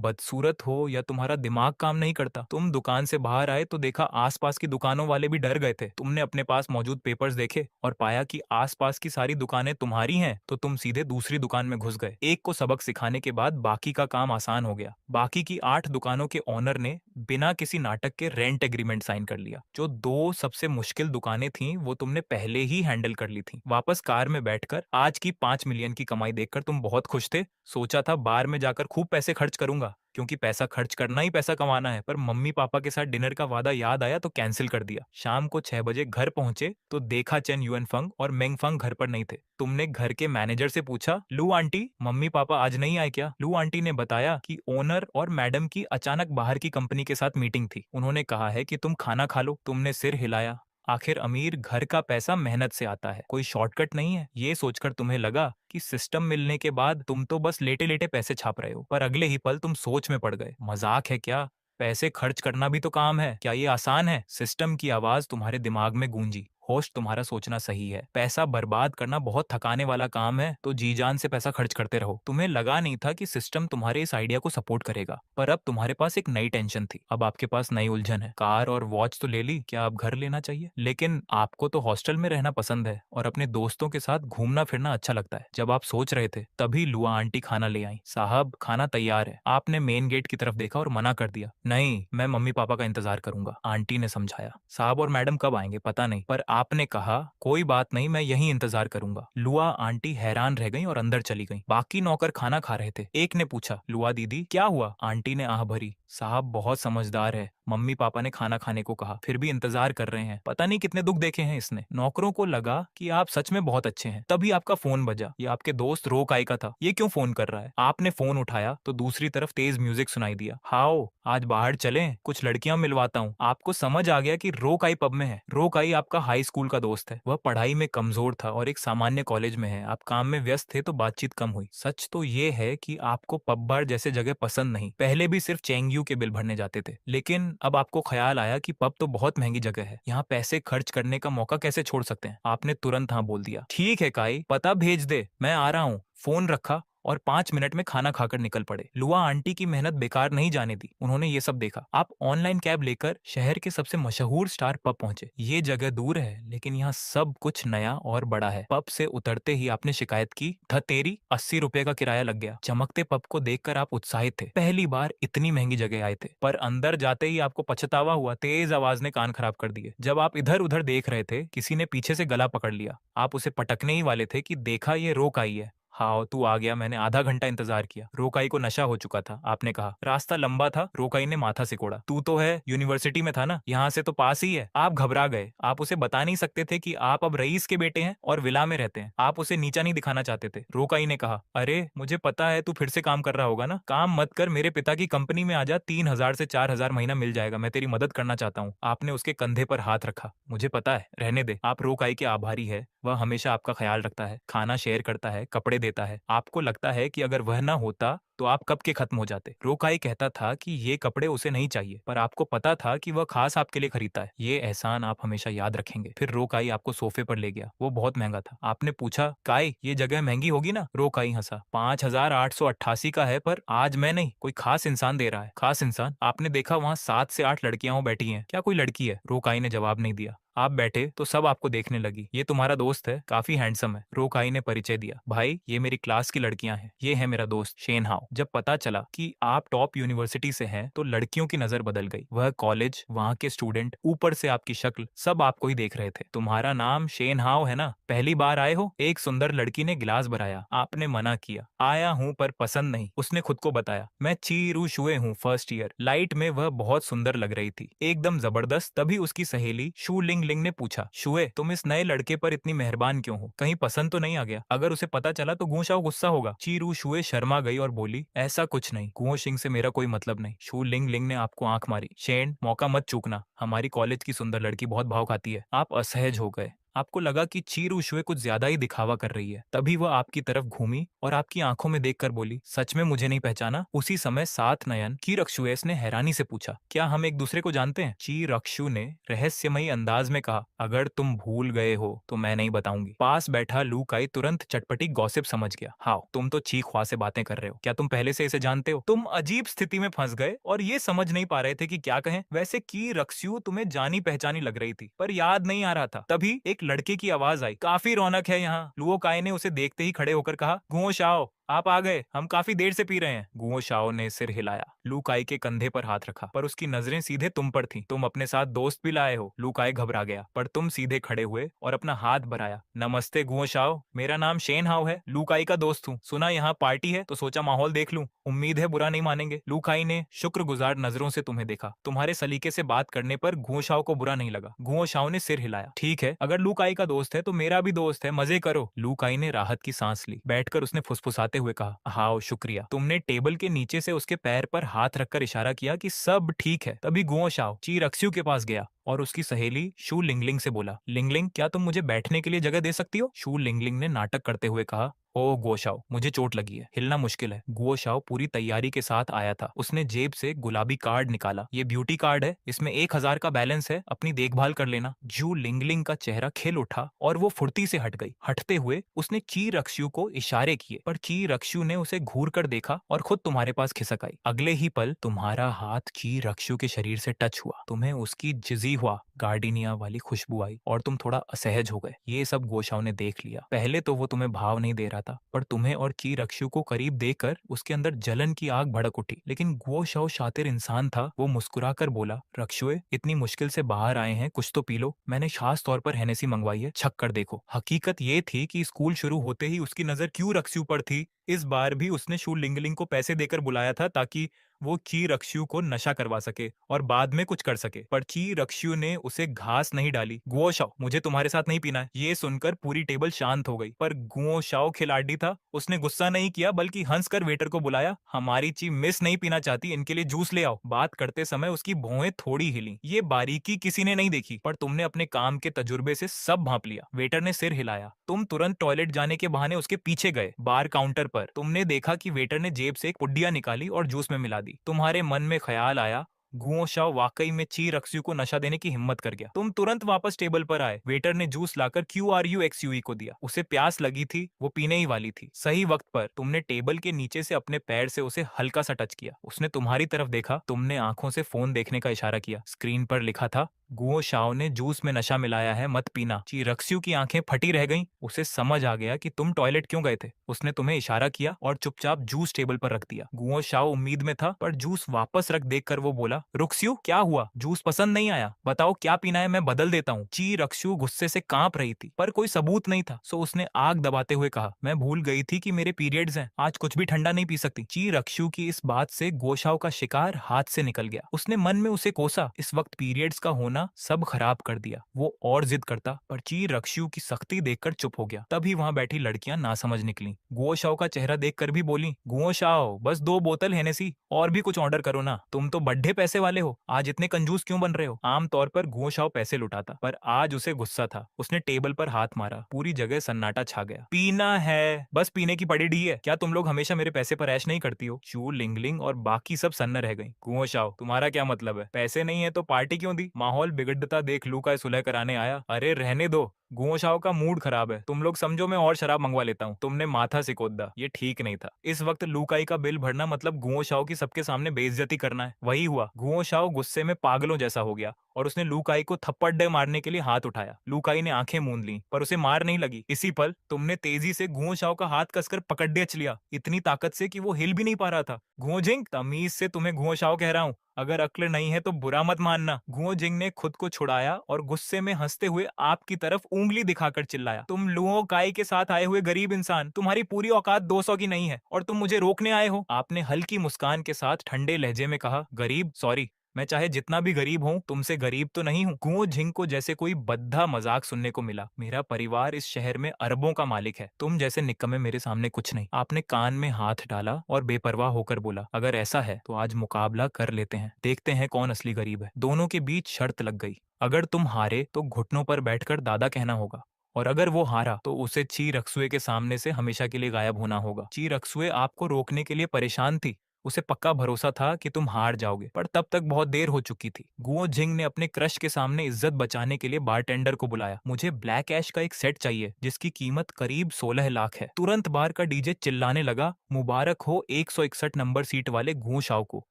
बदसूरत हो या तुम्हारा दिमाग काम नहीं करता? तुम दुकान से बाहर आए तो देखा आसपास की दुकानों वाले भी डर गए थे। तुमने अपने पास मौजूद पेपर्स देखे और पाया कि आसपास की सारी दुकानें तुम्हारी हैं, तो तुम सीधे दूसरी दुकान में घुस गए। एक को सबक सिखाने के बाद बाकी का काम आसान हो गया। बाकी की 8 दुकानों के ओनर ने बिना किसी नाटक के रेंट एग्रीमेंट साइन कर लिया। जो 2 सबसे मुश्किल दुकानें थीं, वो तुमने पहले ही हैंडल कर ली थी। वापस कार में बैठकर आज की 5 मिलियन की कमाई देखकर तुम बहुत खुश थे। सोचा था बार में जाकर खूब पैसे खर्च करूंगा, क्योंकि पैसा खर्च करना ही पैसा कमाना है। पर मम्मी पापा के साथ डिनर का वादा याद आया तो कैंसिल कर दिया। शाम को 6 बजे घर पहुंचे तो देखा चेन युएनफंग और मेंगफंग घर पर नहीं थे। तुमने घर के मैनेजर से पूछा, लू आंटी, मम्मी पापा आज नहीं आए क्या? लू आंटी ने बताया कि ओनर और मैडम की अचानक बाहर की कंपनी के साथ मीटिंग थी। उन्होंने कहा है कि तुम खाना खा लो। तुमने सिर हिलाया। आखिर अमीर घर का पैसा मेहनत से आता है, कोई शॉर्टकट नहीं है। ये सोचकर तुम्हें लगा कि सिस्टम मिलने के बाद तुम तो बस लेटे लेटे पैसे छाप रहे हो, पर अगले ही पल तुम सोच में पड़ गए। मजाक है क्या? पैसे खर्च करना भी तो काम है, क्या ये आसान है? सिस्टम की आवाज तुम्हारे दिमाग में गूंजी, होस्ट तुम्हारा सोचना सही है, पैसा बर्बाद करना बहुत थकाने वाला काम है, तो जी जान से पैसा खर्च करते रहो। तुम्हें लगा नहीं था कि सिस्टम तुम्हारे इस आइडिया को सपोर्ट करेगा, पर अब तुम्हारे पास एक नई टेंशन थी। अब आपके पास नई उलझन है। कार और वॉच तो ले ली, क्या अब घर लेना चाहिए? लेकिन आपको तो हॉस्टल में रहना पसंद है और अपने दोस्तों के साथ घूमना फिरना अच्छा लगता है। जब आप सोच रहे थे तभी लुआ आंटी खाना ले आई। साहब, खाना तैयार है। आपने मेन गेट की तरफ देखा और मना कर दिया। नहीं, मैं मम्मी पापा का इंतजार करूंगा, आंटी ने समझाया। साहब और मैडम कब आएंगे पता नहीं, पर आपने कहा कोई बात नहीं, मैं यहीं इंतजार करूंगा। लुआ आंटी हैरान रह गई और अंदर चली गई। बाकी नौकर खाना खा रहे थे। एक ने पूछा, लुआ दीदी क्या हुआ? आंटी ने आह भरी, साहब बहुत समझदार है, मम्मी पापा ने खाना खाने को कहा, फिर भी इंतजार कर रहे हैं। पता नहीं कितने दुख देखे हैं इसने। नौकरों को लगा कि आप सच में बहुत अच्छे हैं। तभी आपका फोन बजा। ये आपके दोस्त रो काई का था। ये क्यों फोन कर रहा है? आपने फोन उठाया तो दूसरी तरफ तेज म्यूजिक सुनाई दिया। हाओ, आज बाहर चलें, कुछ लड़कियां मिलवाता हूँ। आपको समझ आ गया कि रो काई पब में है। रो काई आपका हाई स्कूल का दोस्त है। वह पढ़ाई में कमजोर था और एक सामान्य कॉलेज में है। आप काम में व्यस्त थे तो बातचीत कम हुई। सच तो ये है कि आपको पब बार जैसे जगह पसंद नहीं। पहले भी सिर्फ चेंगयू के बिल भरने जाते थे, लेकिन अब आपको ख्याल आया कि पब तो बहुत महंगी जगह है, यहाँ पैसे खर्च करने का मौका कैसे छोड़ सकते हैं? आपने तुरंत हाँ बोल दिया। ठीक है काई, पता भेज दे, मैं आ रहा हूँ। फोन रखा और 5 मिनट में खाना खाकर निकल पड़े। लुआ आंटी की मेहनत बेकार नहीं जाने दी। उन्होंने ये सब देखा। आप ऑनलाइन कैब लेकर शहर के सबसे मशहूर स्टार पब पहुंचे। ये जगह दूर है, लेकिन यहाँ सब कुछ नया और बड़ा है। पब से उतरते ही आपने शिकायत की, धतेरी, 80 रुपए का किराया लग गया। चमकते पब को देखकर आप उत्साहित थे, पहली बार इतनी महंगी जगह आए थे। पर अंदर जाते ही आपको पछतावा हुआ। तेज आवाज ने कान खराब कर दिए। जब आप इधर उधर देख रहे थे, किसी ने पीछे से गला पकड़ लिया। आप उसे पटकने ही वाले थे कि देखा, ये रोक आई है। हाँ, तू आ गया, मैंने आधा घंटा इंतजार किया। रोकाई को नशा हो चुका था। आपने कहा, रास्ता लंबा था। रोकाई ने माथा सिकोड़ा। तू तो है यूनिवर्सिटी में था ना, यहाँ से तो पास ही है। आप घबरा गए। आप उसे बता नहीं सकते थे कि आप अब रईस के बेटे हैं और विला में रहते हैं। आप उसे नीचा नहीं दिखाना चाहते थे। रोकाई ने कहा, अरे मुझे पता है तू फिर से काम कर रहा होगा ना, काम मत कर, मेरे पिता की कंपनी में आ जा, 3,000 से 4,000 महीना मिल जाएगा, मैं तेरी मदद करना चाहता हूँ। आपने उसके कंधे पर हाथ रखा। मुझे पता है, रहने दे। आप रोकाई के आभारी है। वह हमेशा आपका ख्याल रखता है, खाना शेयर करता है, कपड़े देता है। आपको लगता है कि अगर वह ना होता तो आप कब के खत्म हो जाते। रोकाई कहता था कि ये कपड़े उसे नहीं चाहिए, पर आपको पता था कि वह खास आपके लिए खरीदता है। ये एहसान आप हमेशा याद रखेंगे। फिर रोकाई आपको सोफे पर ले गया। वो बहुत महंगा था। आपने पूछा, काई ये जगह महंगी होगी ना? रोकाई हंसा, 5,888 का है, पर आज मैं नहीं, कोई खास इंसान दे रहा है। खास इंसान? आपने देखा वहाँ 7 से 8 लड़कियां बैठी हैं। क्या कोई लड़की है? रोकाई ने जवाब नहीं दिया। आप बैठे तो सब आपको देखने लगी। ये तुम्हारा दोस्त है, काफी हैंडसम है। रोकाई ने परिचय दिया। भाई ये मेरी क्लास की लड़कियां हैं, ये है मेरा दोस्त शेन हाओ। जब पता चला कि आप टॉप यूनिवर्सिटी से हैं तो लड़कियों की नजर बदल गई। वह कॉलेज, वहाँ के स्टूडेंट, ऊपर से आपकी शक्ल, सब आपको ही देख रहे थे। तुम्हारा नाम शेन हाओ है ना? पहली बार आए हो? एक सुंदर लड़की ने गिलास भराया। आपने मना किया। आया हूँ पर पसंद नहीं, उसने खुद को बताया। मैं चीरू शुए हूँ, फर्स्ट ईयर। लाइट में वह बहुत सुंदर लग रही थी, एकदम जबरदस्त। तभी उसकी सहेली शू लिंग लिंग ने पूछा, शुए तुम इस नए लड़के पर इतनी मेहरबान क्यों हो? कहीं पसंद तो नहीं आ गया? अगर उसे पता चला तो गूंशाओ गुस्सा होगा। चीरू शुए शर्मा गई और बोली, ऐसा कुछ नहीं, गुओ शिंग से मेरा कोई मतलब नहीं। शू लिंग लिंग ने आपको आंख मारी। शेन, मौका मत चूकना, हमारी कॉलेज की सुंदर लड़की बहुत भाव खाती है। आप असहज हो गए। आपको लगा कि चीरू शुए कुछ ज्यादा ही दिखावा कर रही है। तभी वह आपकी तरफ घूमी और आपकी आंखों में देखकर बोली, सच में मुझे नहीं पहचाना? उसी समय सात नयन की रक्षुएस ने हैरानी से पूछा, क्या हम एक दूसरे को जानते हैं? ची रक्षु ने रहस्यमयी अंदाज में कहा, अगर तुम भूल गए हो तो मैं नहीं बताऊंगी। पास बैठा लू काई तुरंत चटपटी गॉसिप समझ गया। हाओ, तुम तो चीख ख्वा से बातें कर रहे हो, क्या तुम पहले से इसे जानते हो? तुम अजीब स्थिति में फंस गए और ये समझ नहीं पा रहे थे कि क्या कहें। वैसे की रक्षु तुम्हें जानी पहचानी लग रही थी, पर याद नहीं आ रहा था। तभी एक लड़के की आवाज आई, काफी रौनक है यहाँ। लुओ काय ने उसे देखते ही खड़े होकर कहा, गुओ शाओ आप आ गए, हम काफी देर से पी रहे हैं। गुओ शाओ ने सिर हिलाया। लू काई के कंधे पर हाथ रखा, पर उसकी नजरें सीधे तुम पर थीं। तुम अपने साथ दोस्त भी लाए हो। लू काई घबरा गया, पर तुम सीधे खड़े हुए और अपना हाथ बढ़ाया। नमस्ते गुओ शाओ, मेरा नाम शेन हाओ है, लू काई का दोस्त हूँ। सुना यहाँ पार्टी है तो सोचा माहौल देख लूं, उम्मीद है बुरा नहीं मानेंगे। लू काई ने शुक्रगुजार नजरों से तुम्हें देखा। तुम्हारे सलीके से बात करने पर गुओ शाओ को बुरा नहीं लगा। गुओ शाओ ने सिर हिलाया। ठीक है, अगर लू काई का दोस्त है तो मेरा भी दोस्त है, मजे करो। लू काई ने राहत की सांस ली। बैठकर उसने फुसफुसाते हुए कहा, हाओ शुक्रिया। तुमने टेबल के नीचे से उसके पैर पर हाथ रखकर इशारा किया कि सब ठीक है। तभी गुओ शाओ ची रक्स्यू के पास गया और उसकी सहेली शू लिंगलिंग से बोला, लिंगलिंग क्या तुम मुझे बैठने के लिए जगह दे सकती हो? शू लिंगलिंग ने नाटक करते हुए कहा, ओ गोशाओ, मुझे चोट लगी है, हिलना मुश्किल है। गोशाओ पूरी तैयारी के साथ आया था। उसने जेब से गुलाबी कार्ड निकाला। ये ब्यूटी कार्ड है, इसमें 1,000 का बैलेंस है, अपनी देखभाल कर लेना। जू लिंगलिंग का चेहरा खिल उठा और वो फुर्ती से हट गई। हटते हुए उसने ची रक्षु को इशारे किए, पर ची रक्षु ने उसे घूर कर देखा और खुद तुम्हारे पास खिसक आई। अगले ही पल तुम्हारा हाथ ची रक्षु के शरीर से टच हुआ। तुम्हें उसकी जिजी हुआ गार्डिनिया वाली खुशबू आई और तुम थोड़ा असहज हो गए। ये सब गोशाओ ने देख लिया। पहले तो वो तुम्हें भाव नहीं दे रहा था, पर तुम्हें और ची रक्षु को करीब देखकर उसके अंदर जलन की आग भड़क उठी। लेकिन गोशाओ शातिर इंसान था। वो मुस्कुराकर बोला, रक्षुए इतनी मुश्किल से बाहर आए हैं, कुछ तो पी लो। मैंने खास तौर पर हेनेसी मंगवाई है, छक कर देखो। हकीकत ये थी कि स्कूल शुरू होते ही उसकी नजर क्यों रक्षु पर थी। इस बार भी उसने शू लिंगलिंग को पैसे देकर बुलाया था ताकि वो ची रक्षु को नशा करवा सके और बाद में कुछ कर सके, पर ची रक्षु ने उसे घास नहीं डाली। गुओ शाओ, मुझे तुम्हारे साथ नहीं पीना है। ये सुनकर पूरी टेबल शांत हो गई, पर गुओ शाओ खिलाड़ी था। उसने गुस्सा नहीं किया बल्कि हंसकर वेटर को बुलाया, हमारी ची मिस नहीं पीना चाहती, इनके लिए जूस ले आओ। बात करते समय उसकी भौहें थोड़ी हिली। ये बारीकी किसी ने नहीं देखी, पर तुमने अपने काम के तजुर्बे से सब भांप लिया। वेटर ने सिर हिलाया। तुम तुरंत टॉयलेट जाने के बहाने उसके पीछे गए। बार काउंटर पर तुमने देखा कि वेटर ने जेब से एक पुड्डिया निकाली और जूस में मिला दी। तुम्हारे मन में ख्याल आया, गुओ शाओ वाकई में ची रक्स्यू को नशा देने की हिम्मत कर गया। तुम तुरंत वापस टेबल पर आए। वेटर ने जूस लाकर QRUXUE को दिया। उसे प्यास लगी थी, वो पीने ही वाली थी। सही वक्त पर तुमने टेबल के नीचे से अपने पैर से उसे हल्का सा टच किया। उसने तुम्हारी तरफ देखा। तुमने आंखों से फोन देखने का इशारा किया। स्क्रीन पर लिखा था, गुओ शाओ ने जूस में नशा मिलाया है, मत पीना। ची रक्स्यू की आंखें फटी रह गईं। उसे समझ आ गया कि तुम टॉयलेट क्यों गए थे। उसने तुम्हें इशारा किया और चुपचाप जूस टेबल पर रख दिया। गुओ शाओ उम्मीद में था, पर जूस वापस रख देखकर वो बोला, रुक्स्यू क्या हुआ? जूस पसंद नहीं आया? बताओ क्या पीना है, मैं बदल देता हूँ। ची रक्स्यू गुस्से से कांप रही थी, पर कोई सबूत नहीं था, सो उसने आग दबाते हुए कहा, मैं भूल गई थी कि मेरे पीरियड्स हैं, आज कुछ भी ठंडा नहीं पी सकती। ची रक्स्यू की इस बात से गोशाओ का शिकार हाथ से निकल गया। उसने मन में उसे कोसा। इस वक्त पीरियड्स का होना सब खराब कर दिया। वो और जिद करता, पर ची रक्स्यू की सख्ती देखकर चुप हो गया। तभी वहां बैठी लड़कियां नासमझ निकली। गुओ शाओ का चेहरा देखकर भी बोली, गुओ शाओ बस 2 बोतल हेनेसी, और भी कुछ ऑर्डर करो ना। तुम तो बड्ढे पैसे वाले हो, आज इतने कंजूस क्यों बन रहे हो? आमतौर पर गुओ शाओ पैसे लुटाता, पर आज उसे गुस्सा था। उसने टेबल पर हाथ मारा। पूरी जगह सन्नाटा छा गया। पीना है, बस पीने की पड़ी ढी है। क्या तुम लोग हमेशा मेरे पैसे पर ऐश नहीं करती हो? चू लिंगलिंग और बाकी सब सन्न रह गई। गुओ शाओ, तुम्हारा क्या मतलब है? पैसे नहीं है तो पार्टी क्यों दी? माहौल बिगड़ता देख लू का सुलह कराने आया। अरे रहने दो, गुओ शाओ का मूड खराब है, तुम लोग समझो मैं और शराब मंगवा लेता हूँ, तुमने माथा सिकोड़ दा। ये ठीक नहीं था। इस वक्त लूकाई का बिल भरना मतलब गुओ शाओ की सबके सामने बेइज्जती करना है। वही हुआ, गुओ शाओ गुस्से में पागलों जैसा हो गया और उसने लूकाई को थप्पड़ दे मारने के लिए हाथ उठाया। लूकाई ने आंखें मूंद ली पर उसे मार नहीं लगी। इसी पल तुमने तेजी से गुओ शाओ का हाथ कसकर पकड़ लिया, इतनी ताकत से कि वो हिल भी नहीं पा रहा था। गुओ जिंग, तमीज से तुम्हें गुओ शाओ कह रहा हूँ, अगर अक्ल नहीं है तो बुरा मत मानना। गुओ जिंग ने खुद को छुड़ाया और गुस्से में हंसते हुए आपकी तरफ उंगली दिखाकर चिल्लाया, तुम लुओ काई के साथ आए हुए गरीब इंसान, तुम्हारी पूरी औकात 200 की नहीं है और तुम मुझे रोकने आए हो। आपने हल्की मुस्कान के साथ ठंडे लहजे में कहा, गरीब, सॉरी, मैं चाहे जितना भी गरीब हूँ तुमसे गरीब तो नहीं हूँ। गुओ झिंग को जैसे कोई बद्धा मजाक सुनने को मिला। मेरा परिवार इस शहर में अरबों का मालिक है, तुम जैसे निकम्मे मेरे सामने कुछ नहीं। आपने कान में हाथ डाला और बेपरवाह होकर बोला, अगर ऐसा है तो आज मुकाबला कर लेते हैं, देखते हैं कौन असली गरीब है। दोनों के बीच शर्त लग गई, अगर तुम हारे तो घुटनों पर बैठकर दादा कहना होगा और अगर वो हारा तो उसे ची रक्सुए के सामने से हमेशा के लिए गायब होना होगा। ची रक्सुए आपको रोकने के लिए परेशान थी, उसे पक्का भरोसा था कि तुम हार जाओगे, पर तब तक बहुत देर हो चुकी थी। गुओ झिंग ने अपने क्रश के सामने इज्जत बचाने के लिए बारटेंडर को बुलाया। मुझे ब्लैक ऐश का एक सेट चाहिए जिसकी कीमत करीब 16 लाख है। तुरंत बार का डीजे चिल्लाने लगा, मुबारक हो 161 नंबर सीट वाले गुओ शाओ को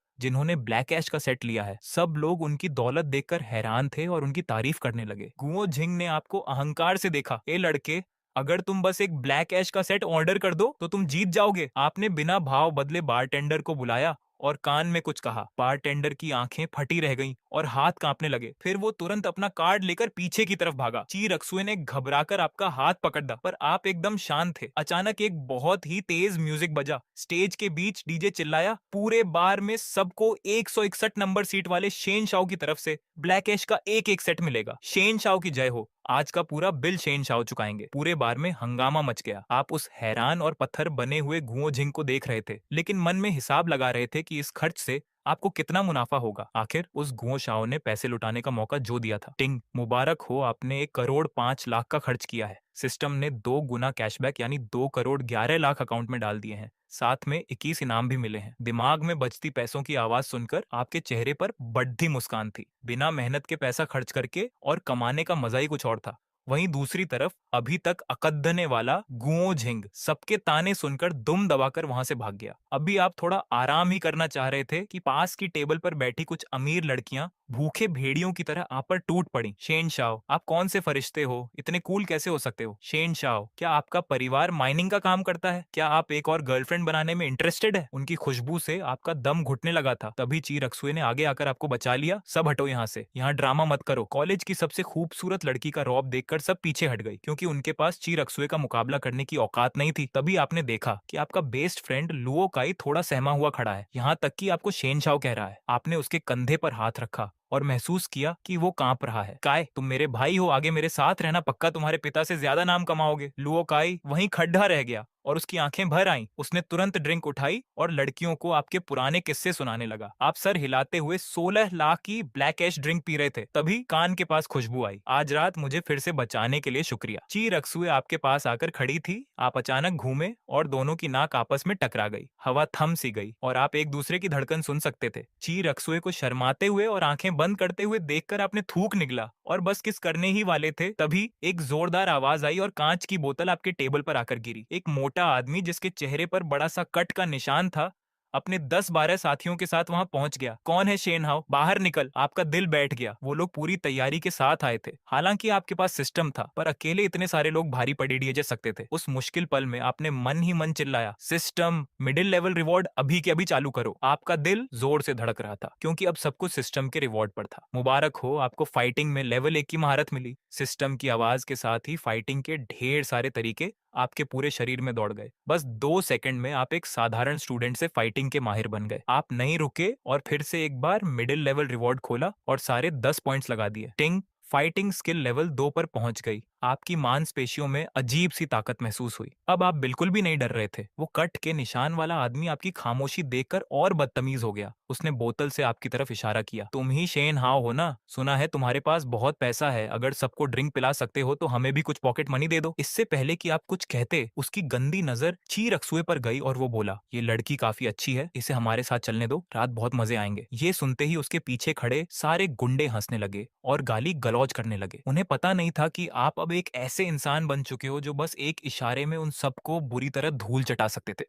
जिन्होंने ब्लैक ऐश का सेट लिया है। सब लोग उनकी दौलत देखकर हैरान थे और उनकी तारीफ करने लगे। गुओ झिंग ने आपको अहंकार से देखा, ए लड़के, अगर तुम बस एक ब्लैक ऐश का सेट ऑर्डर कर दो तो तुम जीत जाओगे। आपने बिना भाव बदले बारटेंडर को बुलाया और कान में कुछ कहा। बारटेंडर की आंखें फटी रह गईं और हाथ कांपने लगे। फिर वो तुरंत अपना कार्ड लेकर पीछे की तरफ भागा। ची रक्सुए ने घबराकर आपका हाथ पकड़ दा, पर आप एकदम शांत थे। अचानक एक बहुत ही तेज म्यूजिक बजा। स्टेज के बीच डीजे चिल्लाया, पूरे बार में सबको 161 नंबर सीट वाले शेन शाओ की तरफ से ब्लैक ऐश का एक एक सेट मिलेगा। शेन शाओ की जय हो, आज का पूरा बिल शेन शाओ चुकाएंगे। पूरे बार में हंगामा मच गया। आप उस हैरान और पत्थर बने हुए गुओ झिंग को देख रहे थे, लेकिन मन में हिसाब लगा रहे थे कि इस खर्च से आपको कितना मुनाफा होगा। आखिर उस गुओ शाओ ने पैसे लुटाने का मौका जो दिया था। टिंग, मुबारक हो, आपने 1 करोड़ 5 लाख का खर्च किया है। सिस्टम ने 2 गुना कैशबैक यानी 2 करोड़ 11 लाख अकाउंट में डाल दिए हैं। साथ में 21 इनाम भी मिले हैं। दिमाग में बजती पैसों की आवाज सुनकर आपके चेहरे पर बढ़ती मुस्कान थी। बिना मेहनत के पैसा खर्च करके और कमाने का मजा ही कुछ और था। वहीं दूसरी तरफ अभी तक अकदने वाला गुओ झिंग सबके ताने सुनकर दुम दबाकर वहां से भाग गया। अभी आप थोड़ा आराम ही करना चाह रहे थे कि पास की टेबल पर बैठी कुछ अमीर लड़कियां भूखे भेड़ियों की तरह आप पर टूट पड़ी। शेन शाओ, आप कौन से फरिश्ते हो, इतने कूल कैसे हो सकते हो? शेन शाओ, क्या आपका परिवार माइनिंग का काम करता है? क्या आप एक और गर्लफ्रेंड बनाने में इंटरेस्टेड है? उनकी खुशबू से आपका दम घुटने लगा था। तभी ची रक्सुए ने आगे आकर आपको बचा लिया। सब हटो यहाँ से, यहाँ ड्रामा मत करो। कॉलेज की सबसे खूबसूरत लड़की का रौब देखकर सब पीछे हट गई, क्योंकि उनके पास ची रक्सुए का मुकाबला करने की औकात नहीं थी। तभी आपने देखा कि आपका बेस्ट फ्रेंड लुओ काई थोड़ा सहमा हुआ खड़ा है, यहाँ तक कि आपको शेन शाओ कह रहा है। आपने उसके कंधे पर हाथ रखा और महसूस किया कि वो कांप रहा है। काय, तुम मेरे भाई हो, आगे मेरे साथ रहना, पक्का तुम्हारे पिता से ज्यादा नाम कमाओगे। लुओ काई वहीं खड्डा रह गया और उसकी आंखें भर आईं। उसने तुरंत ड्रिंक उठाई और लड़कियों को आपके पुराने किस्से सुनाने लगा। आप सर हिलाते हुए 16 लाख की ब्लैक ऐश ड्रिंक पी रहे थे। तभी कान के पास खुशबू आई, आज रात मुझे फिर से बचाने के लिए शुक्रिया। ची रक्सुए आपके पास आकर खड़ी थी। आप अचानक घूमे और दोनों की नाक आपस में टकरा गई। हवा थम सी गई और आप एक दूसरे की धड़कन सुन सकते थे। ची रक्सुए को शर्माते हुए और आंखें बंद करते हुए देखकर आपने थूक निकला और बस किस करने ही वाले थे, तभी एक जोरदार आवाज आई और कांच की बोतल आपके टेबल पर आकर गिरी। एक मोटा आदमी जिसके चेहरे पर बड़ा सा कट का निशान था अपने 10-12 साथियों के साथ वहां पहुंच गया। कौन है शेन हाओ, बाहर निकल। आपका दिल बैठ गया। वो लोग पूरी तैयारी के साथ आए थे। हालांकि आपके पास सिस्टम था, पर अकेले इतने सारे लोग भारी पड़ी जा सकते थे। उस मुश्किल पल में आपने मन ही मन चिल्लाया, सिस्टम, मिडिल लेवल रिवॉर्ड अभी के अभी चालू करो। आपका दिल जोर से धड़क रहा था, क्योंकि अब सब कुछ सिस्टम के रिवॉर्ड पर था। मुबारक हो, आपको फाइटिंग में लेवल 1 की महारत मिली। सिस्टम की आवाज के साथ ही फाइटिंग के ढेर सारे तरीके आपके पूरे शरीर में दौड़ गए। बस 2 सेकंड में आप एक साधारण स्टूडेंट से फाइटिंग के माहिर बन गए। आप नहीं रुके और फिर से एक बार मिडिल लेवल रिवॉर्ड खोला और सारे 10 पॉइंट्स लगा दिए। टिंग, फाइटिंग स्किल लेवल 2 पर पहुंच गई। आपकी मांसपेशियों में अजीब सी ताकत महसूस हुई। अब आप बिल्कुल भी नहीं डर रहे थे। वो कट के निशान वाला आदमी आपकी खामोशी देखकर और बदतमीज हो गया। उसने बोतल से आपकी तरफ इशारा किया, तुम ही शेन हाओ हो ना? सुना है तुम्हारे पास बहुत पैसा है, अगर सबको ड्रिंक पिला सकते हो तो हमें भी कुछ पॉकेट मनी दे दो। इससे पहले कि आप कुछ कहते, उसकी गंदी नजर ची रक्सुए पर गई और वो बोला, ये लड़की काफी अच्छी है, इसे हमारे साथ चलने दो, रात बहुत मजे आएंगे। ये सुनते ही उसके पीछे खड़े सारे गुंडे हंसने लगे और गाली गलौज करने लगे। उन्हें पता नहीं था कि आप अब अब एक ऐसे इंसान बन चुके हो जो बस एक इशारे में उन सबको बुरी तरह धूल चटा सकते थे।